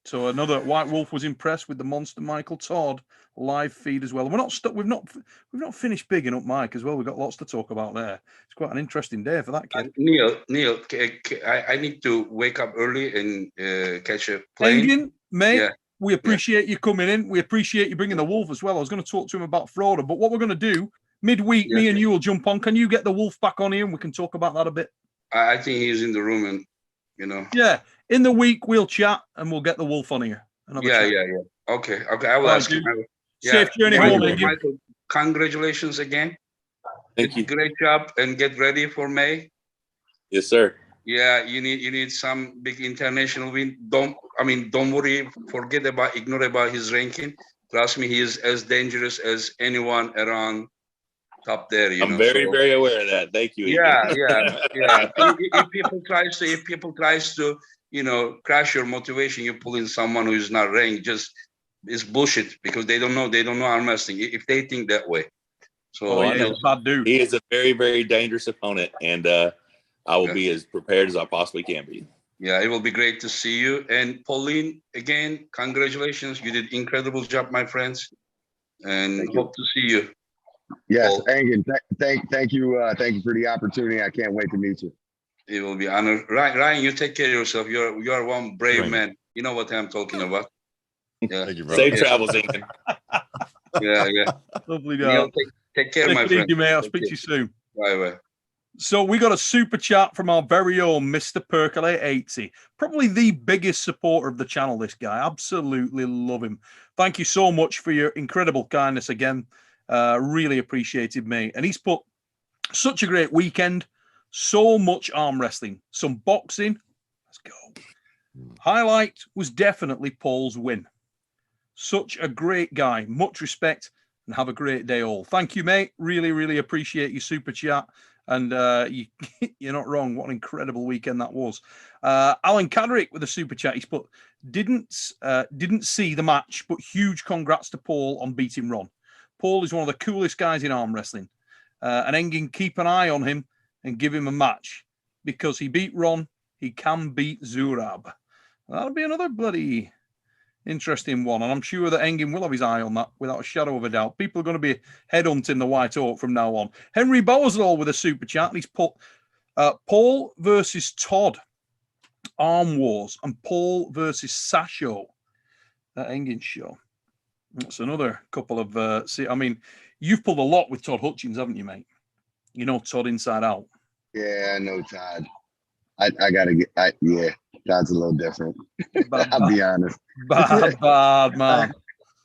So another White Wolf was impressed with the monster Michael Todd live feed as well. We're not we've not finished bigging up Mike as well. We've got lots to talk about there. It's quite an interesting day for that kid. Neil, I need to wake up early and catch a plane. Engin, mate, we appreciate you coming in. We appreciate you bringing the Wolf as well. I was going to talk to him about Froda, but what we're going to do midweek, me and you will jump on. Can you get the Wolf back on here and we can talk about that a bit? I think he's in the room, and you know. Yeah, in the week we'll chat and we'll get the Wolf on here. Yeah. Okay. I will ask him. Safe journey home, Michael, congratulations again. Thank you. Great job, and get ready for May. Yes, sir. Yeah, you need some big international win. Don't worry, ignore about his ranking. Trust me, he is as dangerous as anyone around top there. I'm very aware of that. Thank you. Yeah. If people tries to crash your motivation, you pull in someone who is not ranked. Just it's bullshit, because they don't know arm wrestling. If they think that way, so I know. He is a very dangerous opponent, and I will be as prepared as I possibly can be. Yeah, it will be great to see you. And Pauline, again, congratulations. You did incredible job, my friends, and hope to see you. Yes, Engin, thank you for the opportunity. I can't wait to meet you. It will be honored. Ryan, you take care of yourself. You are one brave man. You know what I'm talking about. Yeah. Thank you, bro. Safe travels, Engin. Yeah. Lovely. Neil, take care, my friend. You, mate. I'll speak to you soon. Bye. So we got a super chat from our very own Mr. Percolate 80. Probably the biggest supporter of the channel, this guy. Absolutely love him. Thank you so much for your incredible kindness again. Really appreciated, mate. And he's put, such a great weekend. So much arm wrestling. Some boxing. Let's go. Highlight was definitely Paul's win. Such a great guy. Much respect, and have a great day all. Thank you, mate. Really appreciate your super chat. And you're not wrong. What an incredible weekend that was. Alan Cadrick with a super chat. He's put, didn't see the match, but huge congrats to Paul on beating Ron. Paul is one of the coolest guys in arm wrestling. And Engin, keep an eye on him and give him a match, because he beat Ron. He can beat Zurab. That'll be another bloody interesting one. And I'm sure that Engin will have his eye on that without a shadow of a doubt. People are going to be headhunting the White Oak from now on. Henry Bowersall with a super chat. And he's put Paul versus Todd, Arm Wars, and Paul versus Sasho, that Engin show. That's another couple of... you've pulled a lot with Todd Hutchins, haven't you, mate? You know Todd inside out. Yeah, I know Todd. I gotta get... Todd's a little different. I'll be honest. Bad, man.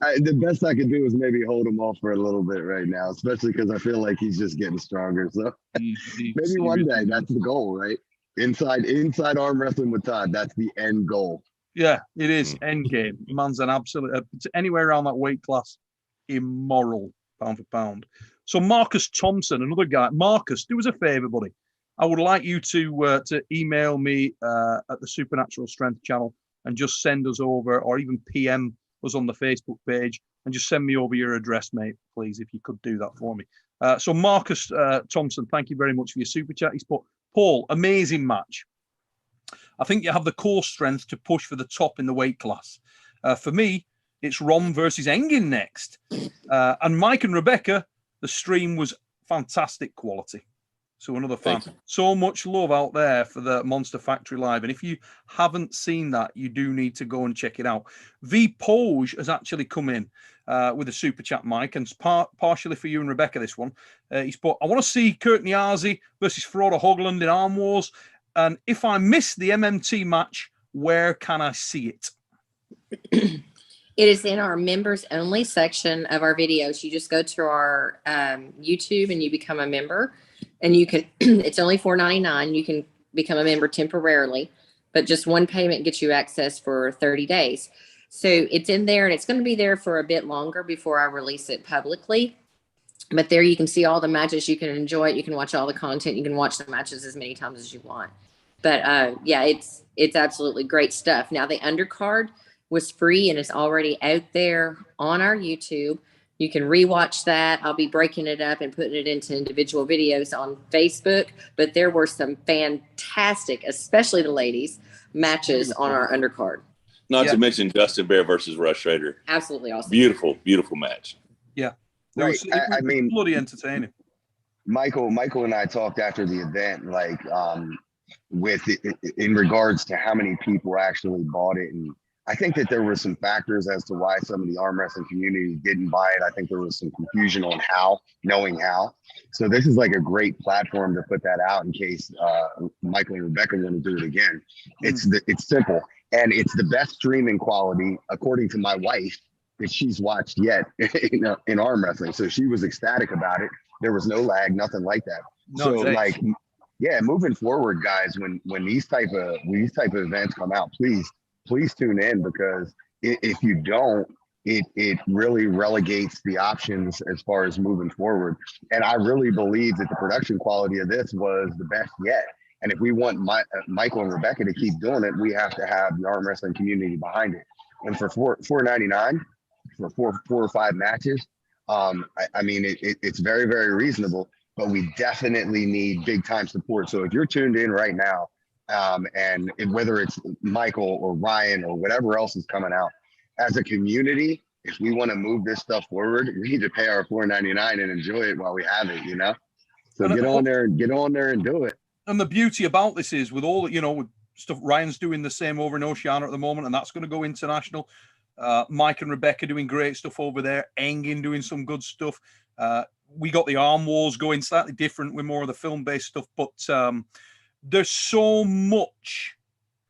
The best I can do is maybe hold him off for a little bit right now, especially because I feel like he's just getting stronger. So maybe one day, that's the goal, right? Inside arm wrestling with Todd, that's the end goal. Yeah, it is. End game. Man's an absolute... anywhere around that weight class, immoral, pound for pound. So Marcus Thompson, another guy. Marcus, do us a favor, buddy. I would like you to email me at the Supernatural Strength channel and just send us over, or even PM us on the Facebook page, and just send me over your address, mate, please, if you could do that for me. So Marcus Thompson, thank you very much for your super chat. He's put, Paul, amazing match. I think you have the core strength to push for the top in the weight class. For me, it's Ron versus Engin next. And Mike and Rebecca, the stream was fantastic quality. So another fan. Thank you. So much love out there for the Monster Factory Live. And if you haven't seen that, you do need to go and check it out. V Poge has actually come in with a super chat, Mike, and partially for you and Rebecca, this one. He's put, I want to see Kurt Niazi versus Frodo Hogland in Arm Wars. And if I miss the MMT match, where can I see it? It is in our members only section of our videos. You just go to our YouTube and you become a member. And you can, it's only $4.99. You can become a member temporarily, but just one payment gets you access for 30 days. So it's in there, and it's going to be there for a bit longer before I release it publicly. But there you can see all the matches. You can enjoy it. You can watch all the content. You can watch the matches as many times as you want. But yeah, it's absolutely great stuff. Now, the undercard was free and is already out there on our YouTube. You can rewatch that. I'll be breaking it up and putting it into individual videos on Facebook. But there were some fantastic, especially the ladies, matches on our undercard. Not to mention Justin Bear versus Rush Schrader. Absolutely awesome. Beautiful, beautiful match. Yeah. Right. I mean, bloody entertaining. Michael and I talked after the event, like in regards to how many people actually bought it. And I think that there were some factors as to why some of the arm wrestling community didn't buy it. I think there was some confusion on knowing how. So this is like a great platform to put that out in case Michael and Rebecca want to do it again. It's simple, and it's the best streaming quality, according to my wife, that she's watched yet in arm wrestling. So she was ecstatic about it. There was no lag, nothing like that. Yeah, moving forward, guys, when these type of events come out, please tune in, because if you don't, it really relegates the options as far as moving forward. And I really believe that the production quality of this was the best yet. And if we want Michael and Rebecca to keep doing it, we have to have the arm wrestling community behind it. And for $4.99 for four or five matches, I mean, it's very, very reasonable. But we definitely need big time support. So if you're tuned in right now, and whether it's Michael or Ryan or whatever else is coming out, as a community, if we want to move this stuff forward, we need to pay our $4.99 and enjoy it while we have it, you know? So get on there and do it. And the beauty about this is, with all, with stuff, Ryan's doing the same over in Oceania at the moment, and that's going to go international. Mike and Rebecca doing great stuff over there. Engin doing some good stuff. We got the Arm Wars going slightly different with more of the film-based stuff, but there's so much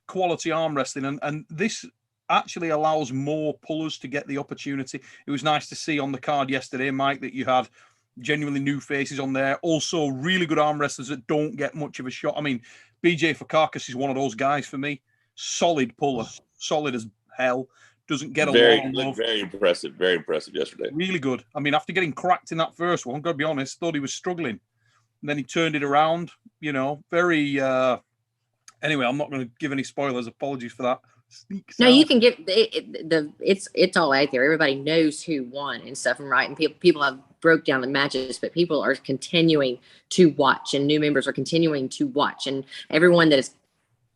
quality arm wrestling, and this actually allows more pullers to get the opportunity. It was nice to see on the card yesterday, Mike, that you had genuinely new faces on there. Also, really good arm wrestlers that don't get much of a shot. I mean, BJ Fakakis is one of those guys for me. Solid puller, solid as hell. Doesn't get a lot of love. Very impressive yesterday. Really good. I mean, after getting cracked in that first one, I've got to be honest, thought he was struggling. And then he turned it around, very... Anyway, I'm not going to give any spoilers. Apologies for that. No, you can give it's all out there. Everybody knows who won and stuff, and right. And people have broke down the matches, but people are continuing to watch, and new members are continuing to watch, and everyone that is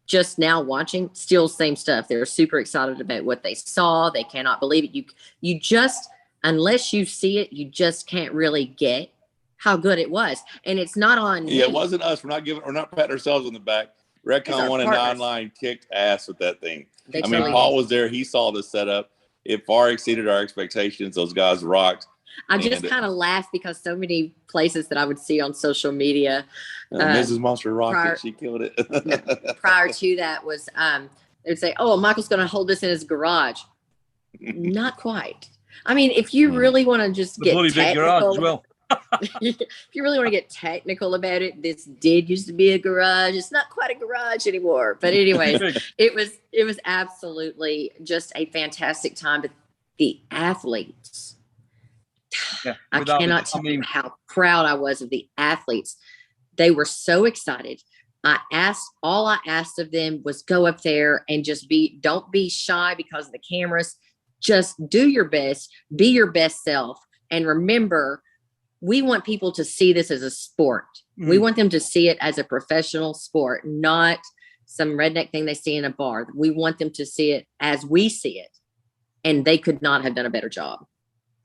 just now watching still same stuff. They're super excited about what they saw. They cannot believe it. You just, unless you see it, you just can't really get how good it was. And it's not on. Yeah, it wasn't us. We're not patting ourselves on the back. Redcon won a 9-line, kicked ass with that thing. Paul was there. He saw the setup. It far exceeded our expectations. Those guys rocked. I just kind of laughed because so many places that I would see on social media. Mrs. Monster rocked it. She killed it. Prior to that was, they would say, oh, Michael's going to hold this in his garage. Not quite. I mean, if you really want to just get technical, garage as well. If you really want to get technical about it, this did used to be a garage. It's not quite a garage anymore. But anyways, it was absolutely just a fantastic time. But the athletes, I cannot tell you how proud I was of the athletes. They were so excited. All I asked of them was go up there and just don't be shy because of the cameras. Just do your best, be your best self. And remember, we want people to see this as a sport. We want them to see it as a professional sport, not some redneck thing they see in a bar. We want them to see it as we see it. And they could not have done a better job.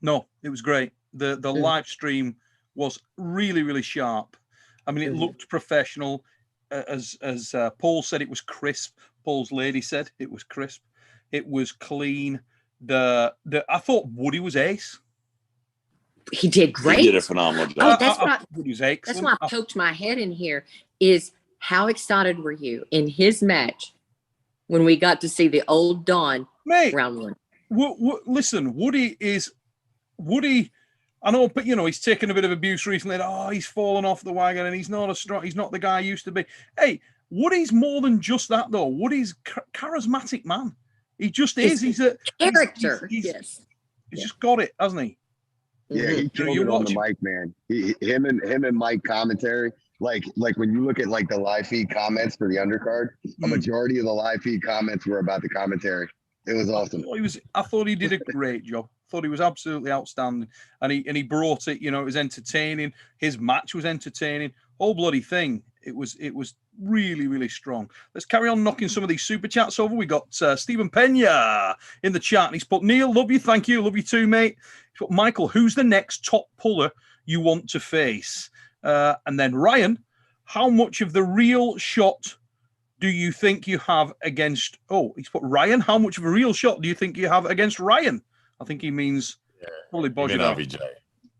No, it was great. The live stream was really, really sharp. I mean, it looked professional. As Paul said, it was crisp. Paul's lady said it was crisp. It was clean. I thought Woody was ace. He did great. He did a phenomenal job. Oh, that's what Woody was excellent. that's why I poked my head in here. Is how excited were you in his match when we got to see the old Don round one? Listen, Woody. I know, but he's taken a bit of abuse recently. He's fallen off the wagon, and he's not the guy he used to be. Hey, Woody's more than just that, though. Woody's charismatic man. He just is. He's a character. He's just got it, hasn't he? Yeah, he killed it on the mic, man. Him and Mike commentary. Like when you look at like the live feed comments for the undercard, a majority of the live feed comments were about the commentary. It was awesome. I thought he did a great job. Thought he was absolutely outstanding, and he brought it. It was entertaining. His match was entertaining. Whole bloody thing. It was really, really strong. Let's carry on knocking some of these super chats over. We got Stephen Pena in the chat, and he's put, Neil, love you, thank you, love you too, mate. He's put, Michael, who's the next top puller you want to face? And then Ryan, how much of the real shot do you think you have against? Oh, he's put Ryan. How much of a real shot do you think you have against Ryan? I think he means probably Bojidar.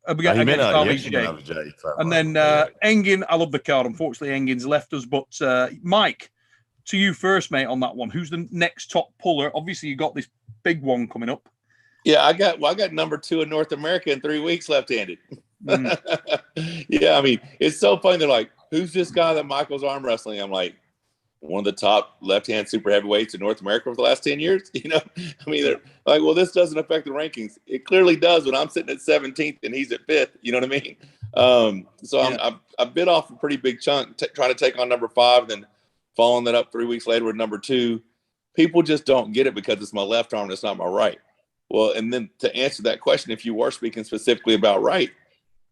RVJ. And then Engin, I love the card. Unfortunately, Engin's left us. But Mike, to you first, mate, on that one. Who's the next top puller? Obviously, you got this big one coming up. Yeah, I got number 2 in North America in 3 weeks left-handed. Yeah, I mean, it's so funny. They're like, who's this guy that Michael's arm wrestling? I'm like, one of the top left-hand super heavyweights in North America for the last 10 years. I mean, they're like, well, this doesn't affect the rankings. It clearly does when I'm sitting at 17th and he's at 5th. You know what I mean? I bit off a pretty big chunk trying to take on number 5, then following that up 3 weeks later with number 2. People just don't get it because it's my left arm and it's not my right. Well, and then to answer that question, if you were speaking specifically about right,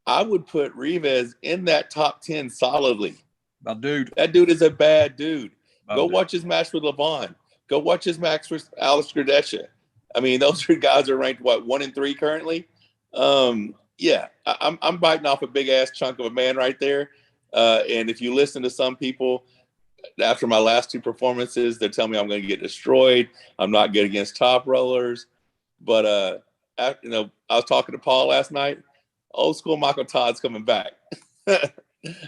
I would put Rivas in that top 10 solidly. That dude is a bad dude. Go watch his match with Levon. Go watch his match with Alex Gradesha. I mean, those 3 guys are ranked, 1 and 3 currently? Yeah, I'm biting off a big-ass chunk of a man right there. And if you listen to some people, after my last 2 performances, they tell me I'm going to get destroyed. I'm not good against top rollers. But, I was talking to Paul last night. Old school Michael Todd's coming back.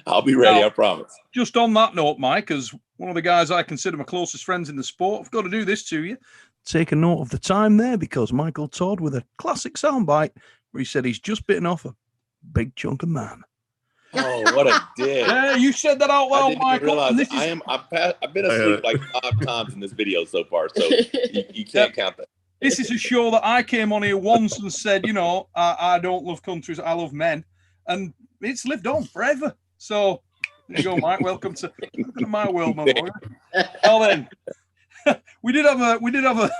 I'll be ready, I promise. Just on that note, Mike, as one of the guys I consider my closest friends in the sport, I've got to do this to you. Take a note of the time there, because Michael Todd with a classic soundbite where he said he's just bitten off a big chunk of man. Oh, what a dick. Yeah, you said that out loud, Michael. I've been asleep like 5 times in this video so far, so you can't count that. This is a show that I came on here once and said, I don't love countries, I love men. And it's lived on forever. So there you go, Mike. Welcome to my world, my boy. Well then, we did have a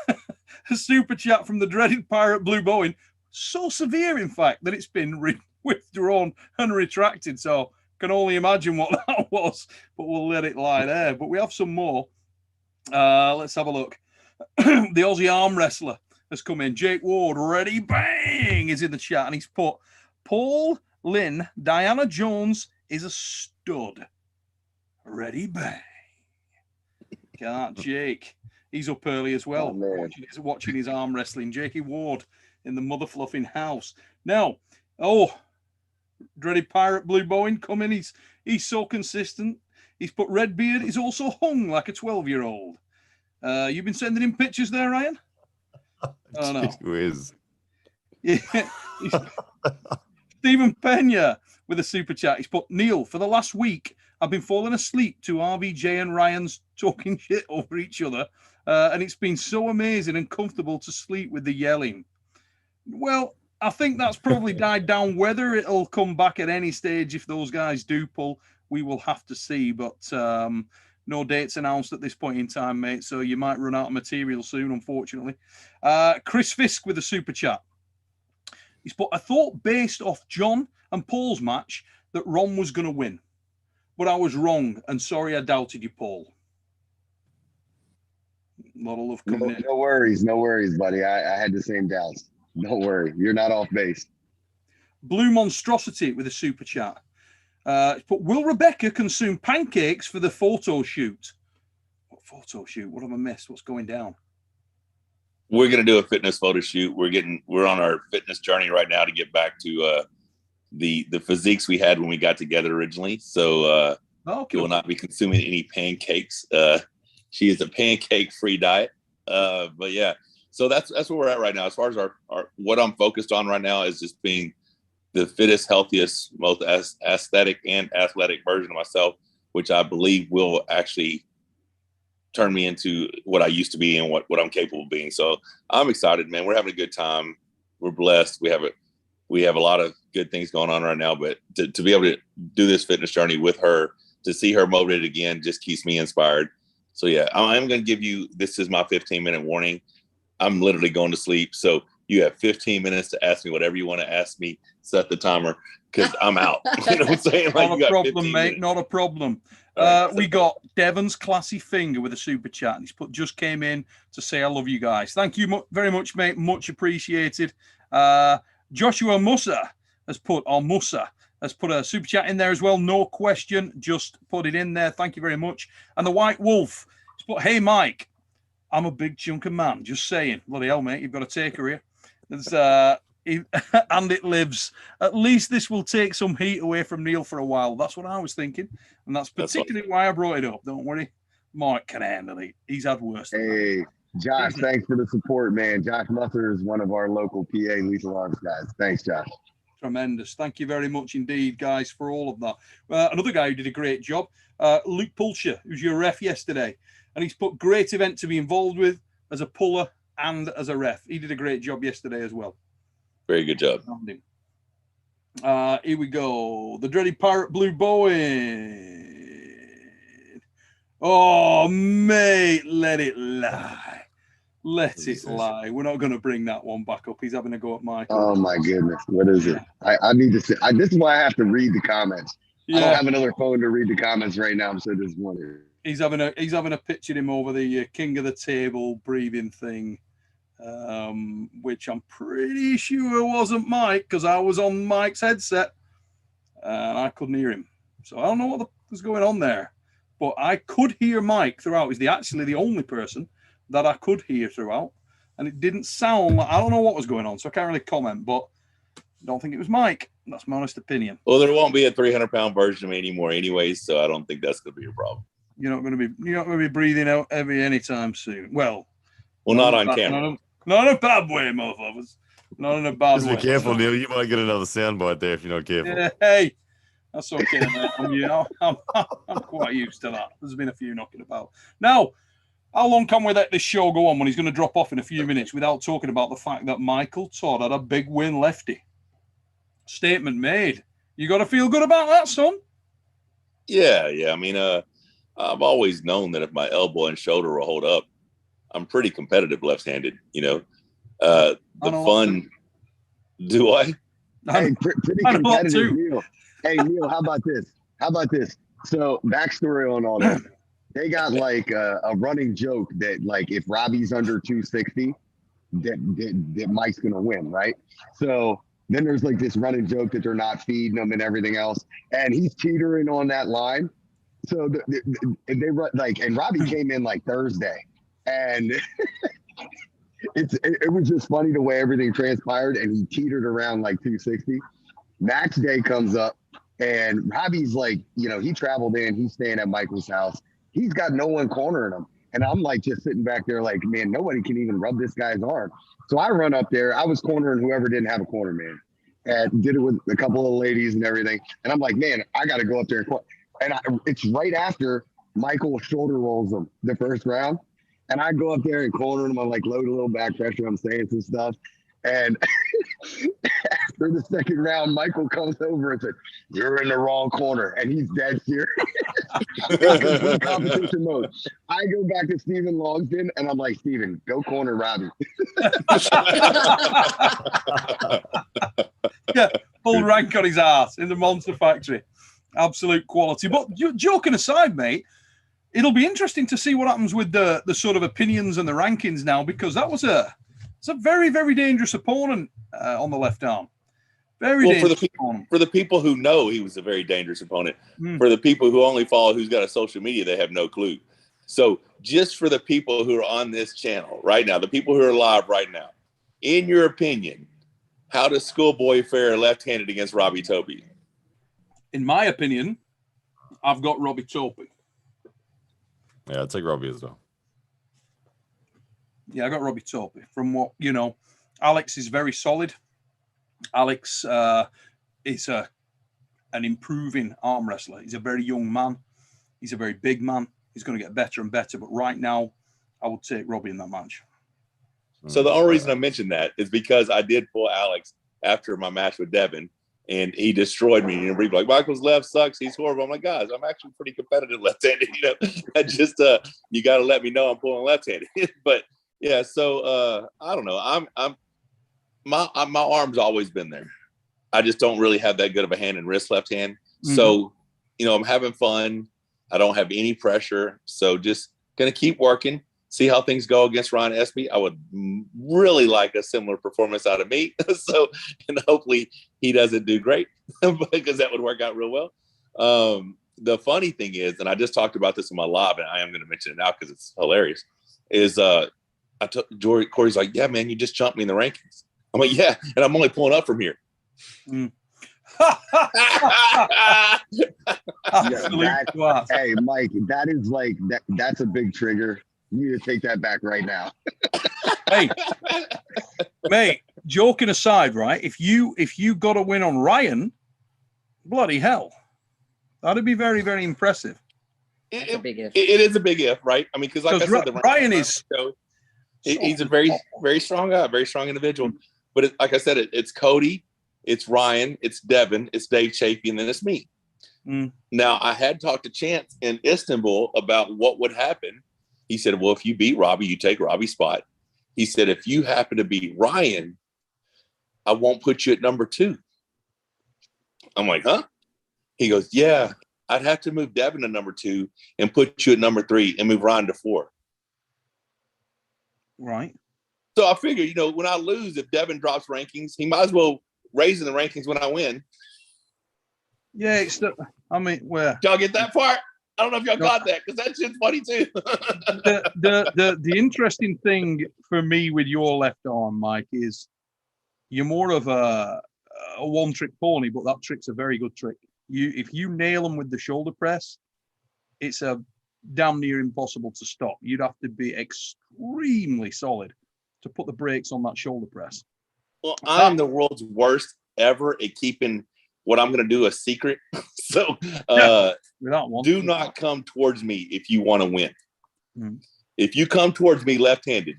super chat from the dreaded pirate Blue Boeing. So severe, in fact, that it's been withdrawn and retracted. So can only imagine what that was. But we'll let it lie there. But we have some more. Let's have a look. The Aussie arm wrestler has come in. Jake Ward, ready, bang, is in the chat, and he's put Paul Lynn, Diana Jones is a stud. Ready, bang. Can't Jake. He's up early as well, watching his arm wrestling. Jakey Ward in the mother fluffing house. Now, dreaded pirate Blue Boeing come in. He's so consistent. He's put Redbeard is also hung like a 12-year-old. You've been sending him pictures there, Ryan? Oh, no. Whiz. Yeah. Stephen Pena with a super chat. He's put, Neil, for the last week, I've been falling asleep to RVJ and Ryan's talking shit over each other. And it's been so amazing and comfortable to sleep with the yelling. Well, I think that's probably died down. Whether it'll come back at any stage, if those guys do pull, we will have to see. But no dates announced at this point in time, mate. So you might run out of material soon, unfortunately. Chris Fisk with a super chat. He's put, I thought based off John and Paul's match that Ron was going to win. But I was wrong. And sorry I doubted you, Paul. A lot of love coming in. No worries, buddy. I had the same doubts. Don't worry. You're not off base. Blue Monstrosity with a super chat. But will Rebecca consume pancakes for the photo shoot? What photo shoot? What have I missed? What's going down? We're gonna do a fitness photo shoot. We're on our fitness journey right now to get back to the physiques we had when we got together originally. So cool. we will not be consuming any pancakes. She is a pancake-free diet. But yeah, so that's where we're at right now. As far as our what I'm focused on right now is just being the fittest, healthiest, most aesthetic and athletic version of myself, which I believe will actually turn me into what I used to be and what I'm capable of being. So I'm excited, man. We're having a good time. We're blessed. We have a lot of good things going on right now, but to be able to do this fitness journey with her, to see her motivated again, just keeps me inspired. So yeah, I'm going to give you, this is my 15-minute warning. I'm literally going to sleep. So you have 15 minutes to ask me whatever you want to ask me. Set the timer because I'm out. You know what I'm saying? Like, not a problem, mate. Not a problem. Right, we got Devon's Classy Finger with a super chat. And he's just came in to say, I love you guys. Thank you very much, mate. Much appreciated. Joshua Musa has put a super chat in there as well. No question. Just put it in there. Thank you very much. And the White Wolf has put, hey, Mike, I'm a big chunk of man. Just saying. Bloody hell, mate. You've got a taker here. And it lives. At least this will take some heat away from Neil for a while. That's what I was thinking. And that's particularly why I brought it up. Don't worry. Mike can handle it. He's had worse. Hey, Josh, thanks for the support, man. Josh Musser is one of our local PA Lethal Arms guys. Thanks, Josh. Tremendous. Thank you very much indeed, guys, for all of that. Another guy who did a great job, Luke Pulcher, who's your ref yesterday. And he's put great event to be involved with as a puller and as a ref. He did a great job yesterday as well. Very good job. Here we go. The dreaded Pirate Blue Bowen. Oh, mate, let it lie. Let it lie. We're not going to bring that one back up. He's having a go at Michael. Oh, my goodness. What is it? I need to say, this is why I have to read the comments. Yeah. I don't have another phone to read the comments right now. I'm so disappointed. He's having a picture of him over the king of the table breathing thing. Which I'm pretty sure wasn't Mike because I was on Mike's headset and I couldn't hear him. So I don't know what was going on there, but I could hear Mike throughout. He's actually the only person that I could hear throughout, and it didn't sound like, I don't know what was going on, so I can't really comment, but I don't think it was Mike. That's my honest opinion. Well, there won't be a 300-pound version of me anymore anyways, so I don't think that's going to be a problem. You're not going to be breathing out heavy anytime soon. Well, not on camera. Not in a bad way, motherfuckers. Not in a bad way. Just be careful, Neil. You might get another soundbite there if you're not careful. Yeah, hey, that's okay, mate. I'm quite used to that. There's been a few knocking about. Now, how long can we let this show go on when he's going to drop off in a few minutes without talking about the fact that Michael Todd had a big win lefty? Statement made. You got to feel good about that, son. Yeah. I mean, I've always known that if my elbow and shoulder will hold up, I'm pretty competitive left-handed, you know. The fun. Do I? Hey, pretty competitive, Neil. Hey, Neil, how about this? So, backstory on all that. They got like a running joke that like if Robbie's under 260, that Mike's gonna win, right? So then there's like this running joke that they're not feeding him and everything else, and he's teetering on that line. So they run like, and Robbie came in like Thursday. And it was just funny the way everything transpired, and he teetered around like 260. Match day comes up, and Robbie's like, he traveled in, he's staying at Michael's house. He's got no one cornering him. And I'm like just sitting back there like, man, nobody can even rub this guy's arm. So I run up there. I was cornering whoever didn't have a corner man, and did it with a couple of ladies and everything. And I'm like, man, I got to go up there. And it's right after Michael shoulder rolls him the first round. And I go up there and corner him. I'm like, load a little back pressure. I'm saying some stuff. And after the second round, Michael comes over and said, you're in the wrong corner. And he's dead serious. Competition mode. I go back to Steven Logsdon and I'm like, Steven, go corner Robbie. Yeah, full rank on his ass in the Monster Factory. Absolute quality. But joking aside, mate, it'll be interesting to see what happens with the sort of opinions and the rankings now, because it's a very, very dangerous opponent on the left arm. Very well, dangerous. for the people who know he was a very dangerous opponent. Mm. For the people who only follow who's got a social media, they have no clue. So just for the people who are on this channel right now, the people who are live right now, in your opinion, how does Schoolboy fare left-handed against Robbie Toby? In my opinion, I've got Robbie Toby. Yeah, I'll take Robbie as well. Yeah, I got Robbie Toby. From what, you know, Alex is very solid. Alex is an improving arm wrestler. He's a very young man. He's a very big man. He's going to get better and better. But right now, I would take Robbie in that match. So the only reason I mentioned that is because I did pull Alex after my match with Devin, and he destroyed me. And everybody like, Michael's left sucks. He's horrible. I'm like, guys, I'm actually pretty competitive left-handed. You know, I just you got to let me know I'm pulling left-handed. But yeah, so I don't know. My arm's always been there. I just don't really have that good of a hand and wrist left hand. Mm-hmm. So, you know, I'm having fun. I don't have any pressure. So just gonna keep working. See how things go against Ryan Espy. I would really like a similar performance out of me. So, and hopefully he doesn't do great because that would work out real well. The funny thing is, and I just talked about this in my live, and I am going to mention it now because it's hilarious, is Corey's like, yeah, man, you just jumped me in the rankings. I'm like, yeah, and I'm only pulling up from here. Mm. Hey, Mike, that is like that's a big trigger. You need to take that back right now. Hey, mate, joking aside, right? If you got a win on Ryan, bloody hell, that'd be very, very impressive. It is a big if, right? I mean, because like I said, Ryan is he's a very, very strong guy, very strong individual. But like I said, it's Cody, it's Ryan, it's Devin, it's Dave Chafee, and then it's me. Mm. Now, I had talked to Chance in Istanbul about what would happen. He said, well, if you beat Robbie, you take Robbie's spot. He said, if you happen to beat Ryan, I won't put you at number 2. I'm like, huh? He goes, yeah, I'd have to move Devin to number 2 and put you at number 3 and move Ryan to 4. Right. So I figure, you know, when I lose, if Devin drops rankings, he might as well raise in the rankings when I win. Yeah, it's the, I mean, where y'all get that part? I don't know if y'all got that because that shit's funny too. the interesting thing for me with your left arm, Mike, is you're more of a one-trick pony, but that trick's a very good trick. If you nail them with the shoulder press, it's a damn near impossible to stop. You'd have to be extremely solid to put the brakes on that shoulder press. Well, I'm the world's worst ever at keeping what I'm going to do a secret. So do not come towards me if you want to win. Mm-hmm. If you come towards me left-handed,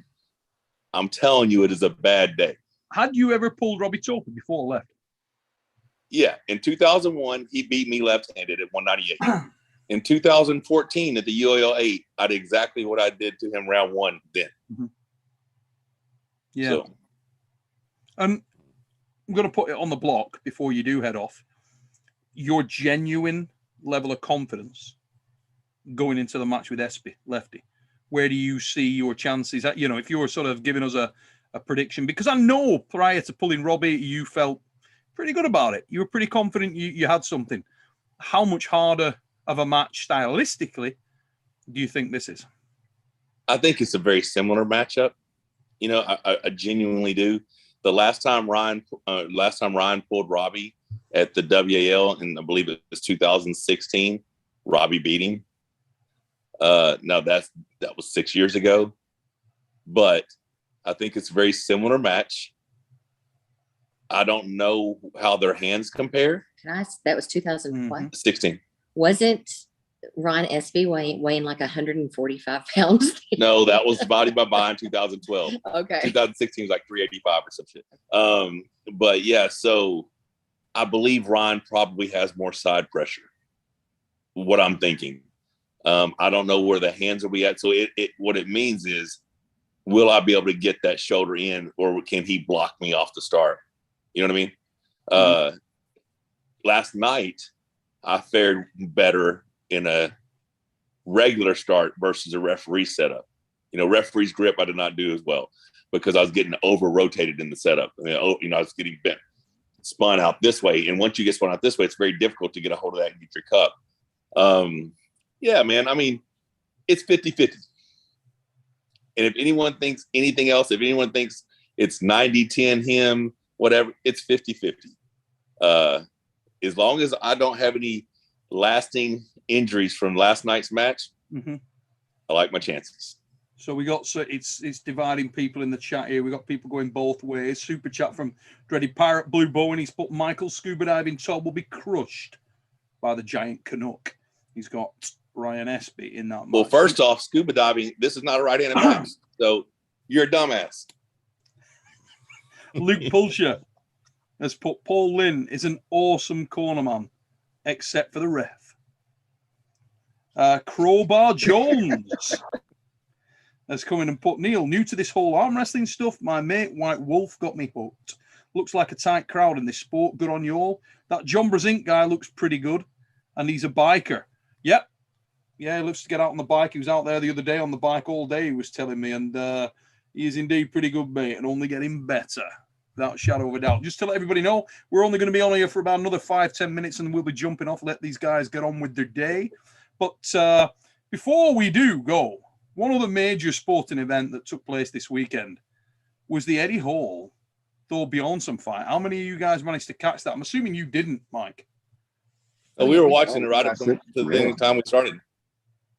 I'm telling you it is a bad day. Had you ever pulled Robbie Toper before left? Yeah. In 2001, he beat me left-handed at 198. In 2014 at the UAL 8, I did exactly what I did to him round 1 then. Mm-hmm. Yeah. So. I'm going to put it on the block before you do head off. Your genuine level of confidence going into the match with Espy, lefty. Where do you see your chances? You know, if you're sort of giving us a prediction, because I know prior to pulling Robbie, you felt pretty good about it. You were pretty confident you had something. How much harder of a match stylistically do you think this is? I think it's a very similar matchup. You know, I genuinely do. The last time Ryan pulled Robbie at the WAL, and I believe it was 2016, Robbie beat him. Now that was 6 years ago, but I think it's a very similar match. I don't know how their hands compare. That was 2016. Wasn't Ryan Espy weighing like 145 pounds? No, that was Body by Body in 2012. Okay. 2016 was like 385 or some shit. But yeah, so I believe Ryan probably has more side pressure. What I'm thinking. I don't know where the hands will be at. So what it means is, will I be able to get that shoulder in, or can he block me off the start? You know what I mean? Mm-hmm. Last night, I fared better in a regular start versus a referee setup. You know, referee's grip I did not do as well because I was getting over rotated in the setup. I mean, I was getting bent. spun out this way. And once you get spun out this way, it's very difficult to get a hold of that and get your cup. Yeah, man. I mean, it's 50-50. And if anyone thinks anything else, if anyone thinks it's 90-10 him, whatever, it's 50-50. As long as I don't have any lasting injuries from last night's match, I like my chances. So it's dividing people in the chat here. We got people going both ways. Super chat from Dreaded Pirate Blue Bowen. He's put Michael scuba diving Todd will be crushed by the giant Canuck. He's got Ryan Espy in that match. Well, first off, scuba diving, this is not a right-handed match. So you're a dumbass. Luke Pulcher has put Paul Lynn is an awesome corner man, except for the ref. Crowbar Jones has come in and put Neil, new to this whole arm wrestling stuff. My mate White Wolf got me hooked. Looks like a tight crowd in this sport. Good on you all. That John Brasink guy looks pretty good, and he's a biker. Yep. Yeah, he loves to get out on the bike. He was out there the other day on the bike all day, he was telling me, and he is indeed pretty good, mate, and only getting better, without a shadow of a doubt. Just to let everybody know, we're only going to be on here for about another 5-10 minutes, and we'll be jumping off, let these guys get on with their day. But before we do go, one other major sporting event that took place this weekend was the Eddie Hall Thor Bjornsson fight. How many of you guys managed to catch that? I'm assuming you didn't, Mike. Oh, we were watching it right up to the time we started.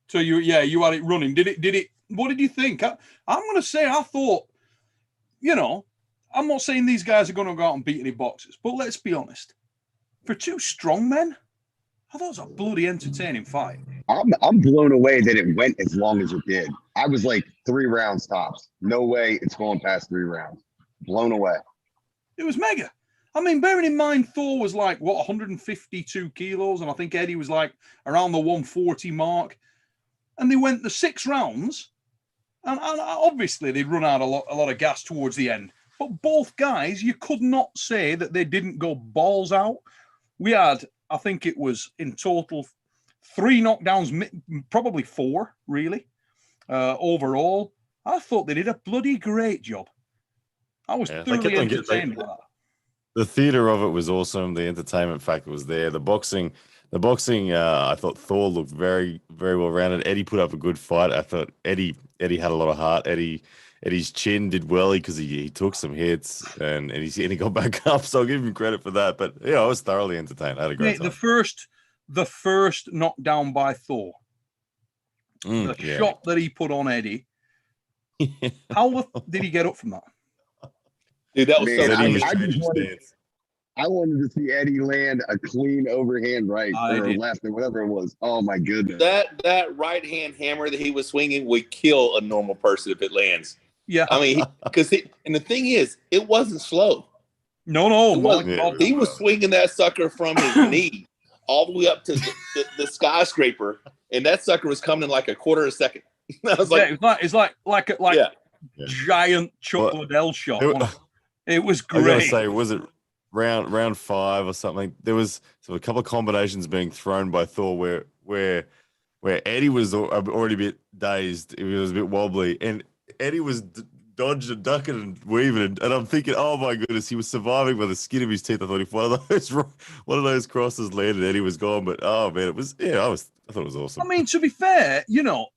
So you had it running. Did it? What did you think? I'm going to say I thought, I'm not saying these guys are going to go out and beat any boxers, but let's be honest. For two strong men, I thought it was a bloody entertaining fight. I'm blown away that it went as long as it did. I was like 3 rounds tops. No way it's going past 3 rounds. Blown away. It was mega. I mean, bearing in mind, Thor was like, 152 kilos, and I think Eddie was like around the 140 mark. And they went the 6 rounds, and obviously they'd run out a lot of gas towards the end. But both guys, you could not say that they didn't go balls out. We had, I think it was in total 3 knockdowns, probably 4, really, overall. I thought they did a bloody great job. I was thoroughly entertained by that. The theater of it was awesome. The entertainment factor was there. The boxing, I thought Thor looked very, very well rounded. Eddie put up a good fight. I thought Eddie had a lot of heart. Eddie's chin did well because he took some hits and he got back up. So I'll give him credit for that. But yeah, I was thoroughly entertained. I had a great time. The first knockdown by Thor, the shot that he put on Eddie. How did he get up from that? Dude, that was I wanted to see Eddie land a clean overhand right or left or whatever it was. Oh my goodness! That right hand hammer that he was swinging would kill a normal person if it lands. Yeah, I mean, and the thing is, it wasn't slow. No, he was swinging that sucker from his knee all the way up to the skyscraper, and that sucker was coming in like a quarter of a second. I was like, it's like giant Chuck Liddell shot. It was great. I gotta say, was it round 5 or something? There was a couple of combinations being thrown by Thor where Eddie was already a bit dazed. It was a bit wobbly, and Eddie was dodging and ducking and weaving, and I'm thinking, oh my goodness, he was surviving by the skin of his teeth. I thought if one of those crosses landed, Eddie was gone. But oh man, I thought it was awesome. I mean, to be fair,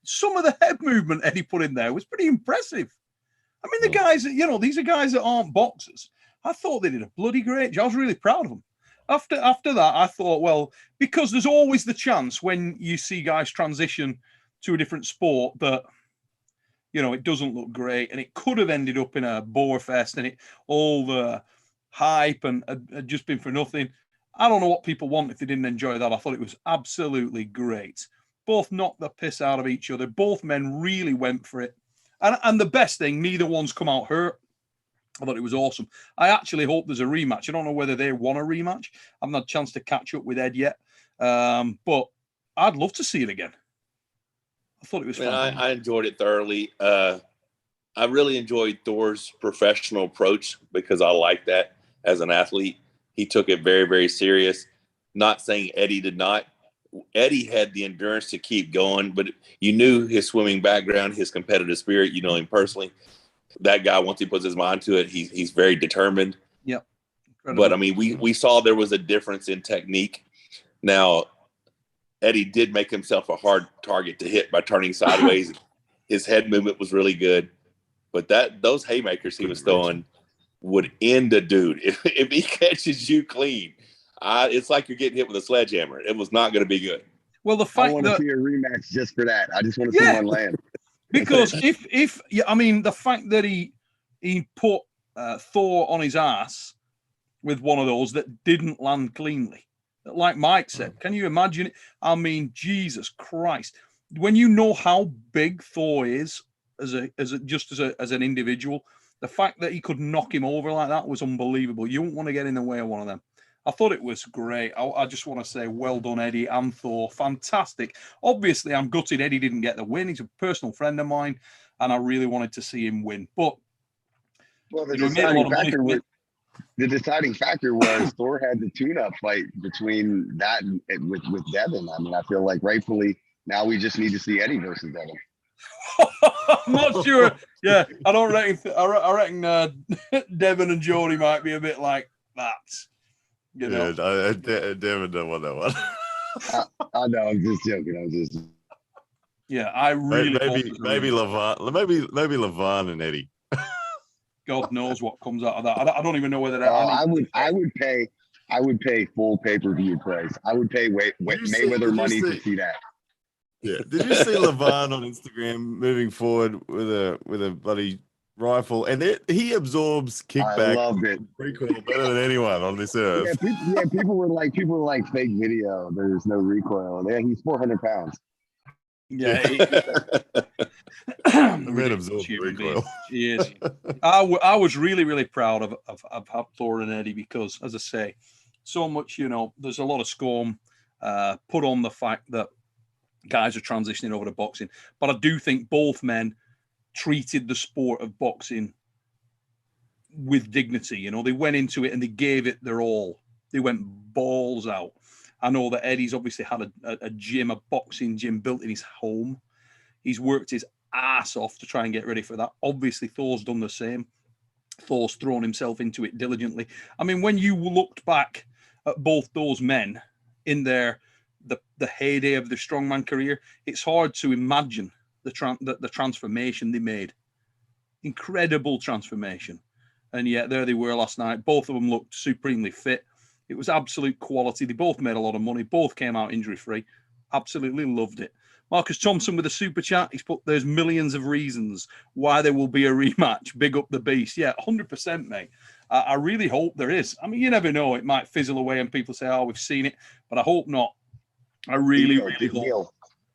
some of the head movement Eddie put in there was pretty impressive. I mean, the guys that, these are guys that aren't boxers. I thought they did a bloody great job. I was really proud of them. After that, I thought, well, because there's always the chance when you see guys transition to a different sport that, it doesn't look great, and it could have ended up in a bore fest, and all the hype and had just been for nothing. I don't know what people want if they didn't enjoy that. I thought it was absolutely great. Both knocked the piss out of each other. Both men really went for it. And the best thing, neither one's come out hurt. I thought it was awesome. I actually hope there's a rematch. I don't know whether they want a rematch. I haven't had a chance to catch up with Ed yet. But I'd love to see it again. I thought it was fun. I enjoyed it thoroughly. I really enjoyed Thor's professional approach because I like that as an athlete. He took it very, very serious. Not saying Eddie did not. Eddie had the endurance to keep going, but you knew his swimming background, his competitive spirit. You know him personally. That guy, once he puts his mind to it, he's very determined. Yep. But I mean, we saw there was a difference in technique. Now, Eddie did make himself a hard target to hit by turning sideways. His head movement was really good, but those haymakers he was throwing would end a dude. If he catches you clean, it's like you're getting hit with a sledgehammer. It was not going to be good. Well, the fact I want to see a rematch just for that. I just want to see one land. Because the fact that he put Thor on his ass with one of those that didn't land cleanly, like Mike said, can you imagine it? I mean, Jesus Christ, when you know how big Thor is as an individual, the fact that he could knock him over like that was unbelievable. You wouldn't want to get in the way of one of them. I thought it was great. I just want to say well done, Eddie and Thor. Fantastic. Obviously, I'm gutted Eddie didn't get the win. He's a personal friend of mine, and I really wanted to see him win. But the deciding factor was Thor had the tune-up fight between that and with Devin. I mean, I feel like rightfully now we just need to see Eddie versus Devin. I'm not sure. Yeah, I don't reckon. I reckon Devin and Jody might be a bit like that. You know? Yeah, Devin don't want that one. I know. I'm just joking. Yeah, I really maybe LeVan and Eddie. God knows what comes out of that. I don't even know whether that. I would pay full pay-per-view price. I would pay Mayweather money to see that. Yeah. Did you see LeVan on Instagram moving forward with a bloody rifle, and he absorbs kickback. I loved it. Recoil better than anyone on this earth. People were like fake video. There's no recoil. Yeah, he's 400 pounds. Yeah, man absorbs recoil. Yes, I was really proud of Thor and Eddie because, as I say, so much there's a lot of scorn put on the fact that guys are transitioning over to boxing, but I do think both men treated the sport of boxing with dignity. They went into it and they gave it their all. They went balls out. I know that Eddie's obviously had a boxing gym built in his home. He's worked his ass off to try and get ready for that. Obviously, Thor's done the same. Thor's thrown himself into it diligently. I mean, when you looked back at both those men in the heyday of their strongman career, it's hard to imagine the transformation they made. Incredible transformation. And yet there they were last night. Both of them looked supremely fit. It was absolute quality. They both made a lot of money. Both came out injury-free. Absolutely loved it. Marcus Thompson with a super chat. He's put, there's millions of reasons why there will be a rematch. Big up the beast. Yeah, 100%, mate. I really hope there is. I mean, you never know. It might fizzle away and people say, oh, we've seen it. But I hope not. I really hope.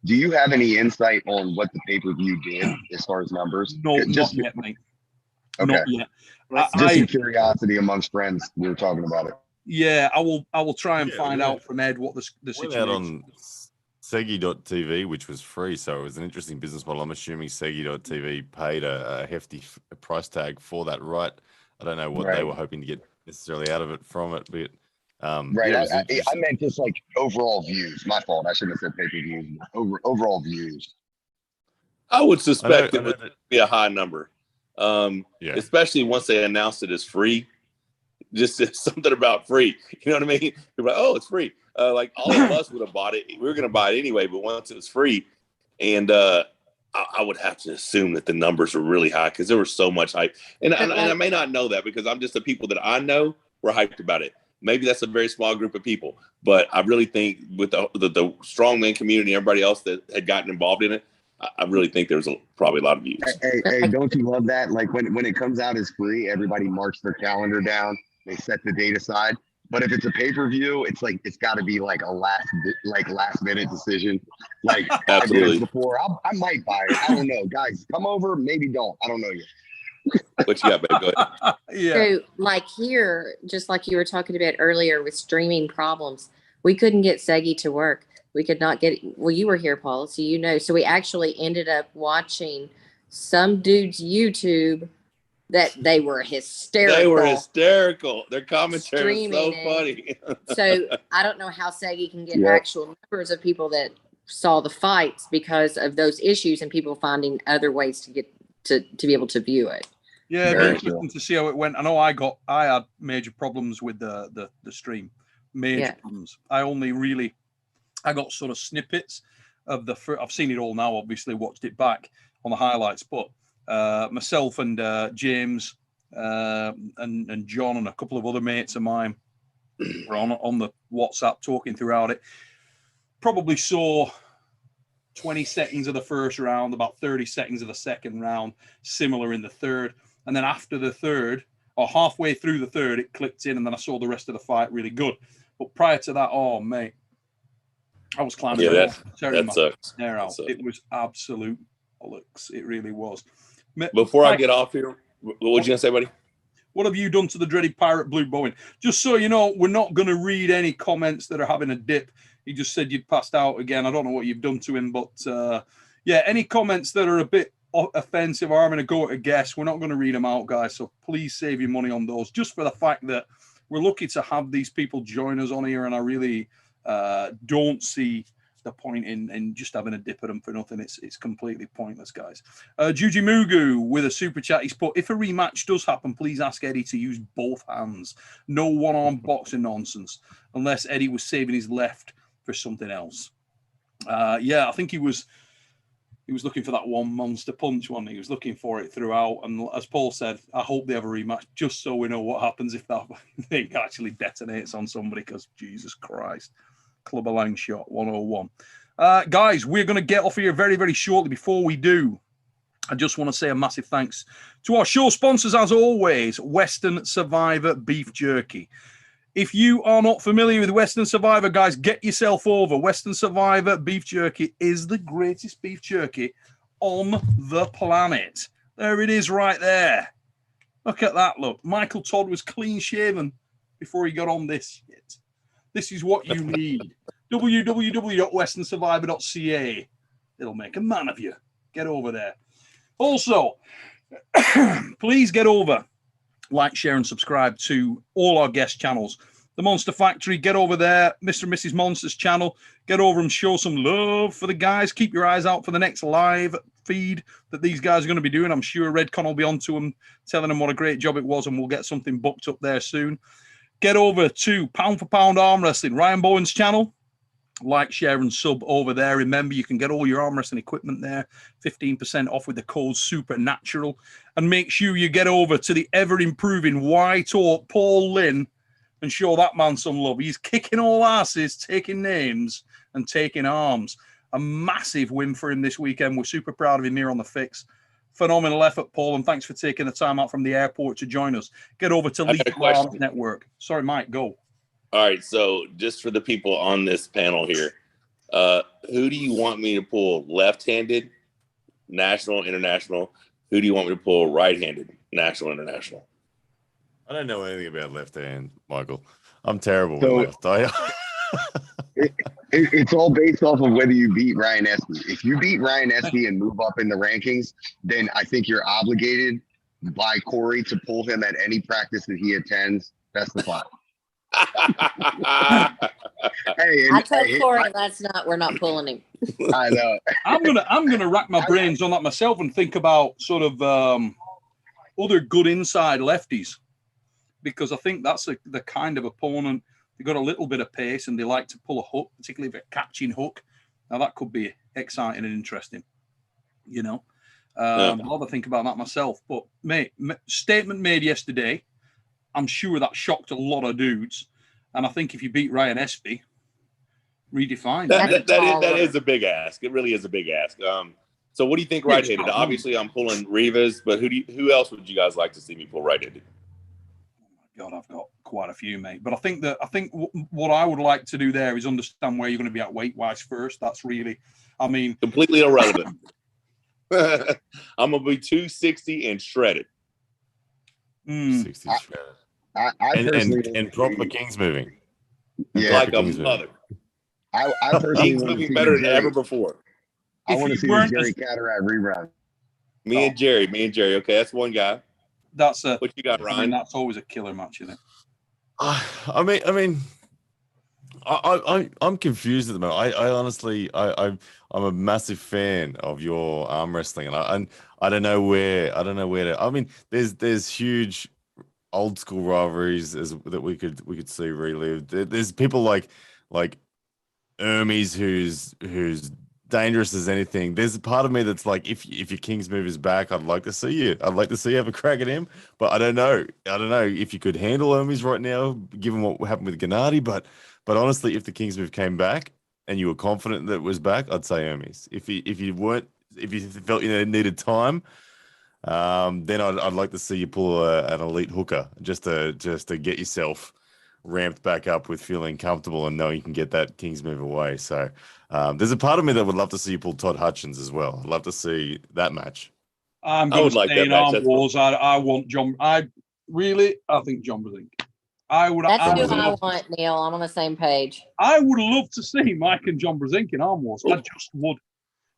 Do you have any insight on what the pay-per-view did as far as numbers? No, not yet, mate. Okay. Not yet. Just in curiosity amongst friends, we were talking about it. Yeah, I will try and find out from Ed what the situation is. On Segi.tv, which was free, so it was an interesting business model. I'm assuming Segi.tv paid a hefty price tag for that right. I don't know what they were hoping to get necessarily out of it from it, but right. I meant just like overall views. My fault. I shouldn't have said pay-per-views. Overall views. I would suspect it would be a high number, especially once they announced it as free. Just something about free. You know what I mean? You're like, oh, it's free. Like all of us would have bought it. We were going to buy it anyway, but once it was free, and I would have to assume that the numbers were really high because there was so much hype. And I may not know that because I'm just the people that I know were hyped about it. Maybe that's a very small group of people, but I really think with the strongman community, everybody else that had gotten involved in it, I really think there's probably a lot of views. Hey, don't you love that? Like when it comes out as free, everybody marks their calendar down. They set the date aside. But if it's a pay-per-view, it's like it's got to be like a last minute decision. Like 5 minutes before, I might buy it. I don't know, guys. Come over, maybe don't. I don't know yet. What you got, babe? Go ahead. Yeah. So, like here, just like you were talking about earlier with streaming problems, we couldn't get Segi to work. We could not get. Well, you were here, Paul, so you know. So we actually ended up watching some dude's YouTube. That they were hysterical. Their commentary was so funny. So I don't know how Segi can get actual numbers of people that saw the fights because of those issues and people finding other ways to get to be able to view it. Yeah, it'd Very be interesting to see how it went. I know I had major problems with the stream. Major problems. I got sort of snippets of I've seen it all now, obviously, watched it back on the highlights, but myself and James and John and a couple of other mates of mine were on the WhatsApp talking throughout it. Probably saw 20 seconds of the first round, about 30 seconds of the second round, similar in the third. And then after the third, or halfway through the third, it clicked in, and then I saw the rest of the fight really good. But prior to that, oh, mate, I was climbing that tearing sucks. my hair out. It was absolute bollocks. It really was. Before I get off here, what was you going to say, buddy? What have you done to the dreaded Pirate Blue Bowen? Just so you know, we're not going to read any comments that are having a dip. He just said you'd passed out again. I don't know what you've done to him, but yeah, any comments that are a bit offensive or having a go at a guest, we're not going to read them out, guys. So please save your money on those, just for the fact that we're lucky to have these people join us on here, and I really don't see the point in just having a dip at them for nothing. It's completely pointless, guys. Juji Mugu with a super chat. He's put, if a rematch does happen, please ask Eddie to use both hands. No one-arm boxing nonsense, unless Eddie was saving his left for something else. Yeah, I think he was looking for that one monster punch one. He was looking for it throughout. And as Paul said, I hope they have a rematch just so we know what happens if that thing actually detonates on somebody, because Jesus Christ. Clubber Lang shot 101. Guys, we're going to get off here very, very shortly. Before we do, I just want to say a massive thanks to our show sponsors, as always, Western Survivor Beef Jerky. If you are not familiar with Western Survivor, guys, get yourself over. Western Survivor Beef Jerky is the greatest beef jerky on the planet. There it is right there. Look at that, look. Michael Todd was clean shaven before he got on this shit. This is what you need. www.westernsurvivor.ca. It'll make a man of you. Get over there. Also, please get over, like, share, and subscribe to all our guest channels. The Monster Factory, get over there. Mr. and Mrs. Monster's channel, get over and show some love for the guys. Keep your eyes out for the next live feed that these guys are going to be doing. I'm sure Redcon will be on to them, telling them what a great job it was, and we'll get something booked up there soon. Get over to Pound for Pound Arm Wrestling, Ryan Bowen's channel. Like, share, and sub over there. Remember, you can get all your arm wrestling equipment there. 15% off with the code SUPERNATURAL. And make sure you get over to the ever-improving White Oak Paul Lynn and show that man some love. He's kicking all asses, taking names, and taking arms. A massive win for him this weekend. We're super proud of him here on The Fix. Phenomenal effort, Paul, and thanks for taking the time out from the airport to join us. Get over to Lethal Arms Network. Sorry, Mike, go. All right, so just for the people on this panel here, who do you want me to pull left-handed, national, international? Who do you want me to pull right-handed, national, international? I don't know anything about left hand, Michael. I'm terrible with left. It's all based off of whether you beat Ryan Espy. If you beat Ryan Espy and move up in the rankings, then I think you're obligated by Corey to pull him at any practice that he attends. That's the plot. I told Corey we're not pulling him. I know. I'm gonna rack my brains on that myself and think about sort of other good inside lefties, because I think that's the kind of opponent. They got a little bit of pace and they like to pull a hook, particularly if a catching hook. Now that could be exciting and interesting, you know. I'll have to think about that myself. But mate, statement made yesterday. I'm sure that shocked a lot of dudes. And I think if you beat Ryan Espy, redefine that is a big ask. It really is a big ask. So what do you think right-handed? Obviously, I'm pulling Rivas, but who else would you guys like to see me pull right-handed? Oh my God, I've got quite a few, mate. But I think what I would like to do there is understand where you're going to be at weight-wise first. That's really, I mean, completely irrelevant. I'm gonna be 260 and shredded. 60 shredded. I personally and proper King's moving. Yeah, like a mother. I personally King's moving better than ever before. I want to see the Jerry Cataract rerun. Me and Jerry. Okay, that's one guy. That's what you got, Ryan? I mean, that's always a killer match, isn't it? I mean, I'm confused at the moment. I honestly, I'm a massive fan of your arm wrestling, and I don't know where to. I mean, there's huge old school rivalries that we could see relived. There's people like Ermies who's dangerous as anything. There's a part of me that's like, if your King's move is back, I'd like to see you. I'd like to see you have a crack at him. But I don't know. I don't know if you could handle Ermies right now, given what happened with Gennady. But honestly, if the King's move came back and you were confident that it was back, I'd say Ermies. If you felt you needed time, then I'd like to see you pull an elite hooker just to get yourself ramped back up with feeling comfortable and knowing you can get that King's move away. So there's a part of me that would love to see you pull Todd Hutchins as well. I'd love to see that match. I'm going to stay in Arm Wars. I want John. I think John Brink. That's who I want, Neil. I'm on the same page. I would love to see Mike and John Brink in Arm Wars. I just would.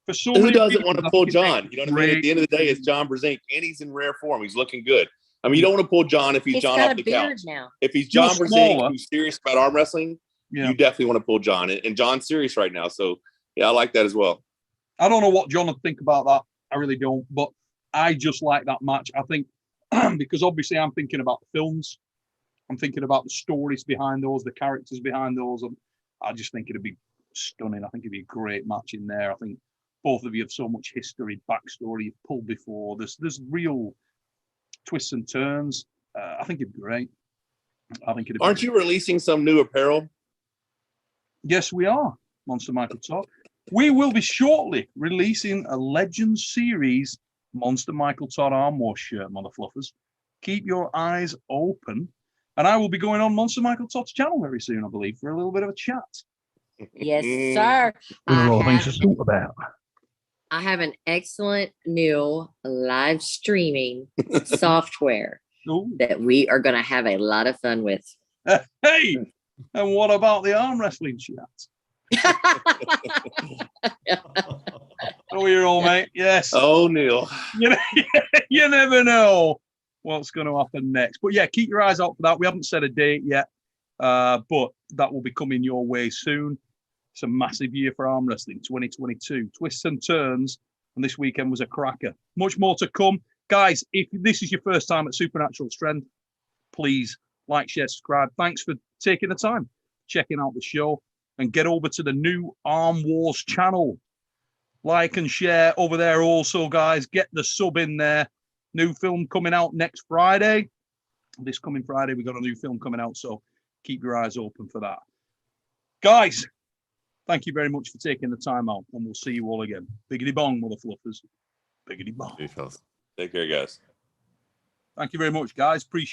For so Who many doesn't reasons, want to pull John? You know what I mean? At the end of the day, it's John Brink, and he's in rare form. He's looking good. I mean, you don't want to pull John if he's John off the couch. Now. If he's John Brink, who's serious about arm wrestling, you definitely want to pull John. And John's serious right now. So, yeah, I like that as well. I don't know what John would think about that. I really don't. But I just like that match. I think because obviously I'm thinking about the films. I'm thinking about the stories behind those, the characters behind those. And I just think it'd be stunning. I think it'd be a great match in there. I think both of you have so much history, backstory you've pulled before. There's real twists and turns. I think it'd be great. Aren't you releasing some new apparel? Yes, we are, Monster Michael Todd. We will be shortly releasing a Legends Series Monster Michael Todd Arm War shirt, mother fluffers. Keep your eyes open. And I will be going on Monster Michael Todd's channel very soon, I believe, for a little bit of a chat. Yes, sir. I have an excellent new live streaming software that we are going to have a lot of fun with. Hey, and what about the arm wrestling chat? Oh, you're all, mate. Yes. Oh, Neil. You never know what's going to happen next. But yeah, keep your eyes out for that. We haven't set a date yet, but that will be coming your way soon. It's a massive year for arm wrestling, 2022. Twists and turns, and this weekend was a cracker. Much more to come. Guys, if this is your first time at Supernatural Strength, please like, share, subscribe. Thanks for taking the time, checking out the show, and get over to the new Arm Wars channel. Like and share over there also, guys. Get the sub in there. New film coming out next Friday. This coming Friday, we've got a new film coming out, so keep your eyes open for that. Guys, thank you very much for taking the time out, and we'll see you all again. Biggity bong, mother fluffers. Biggity bong. Take care, guys. Thank you very much, guys. Appreciate it.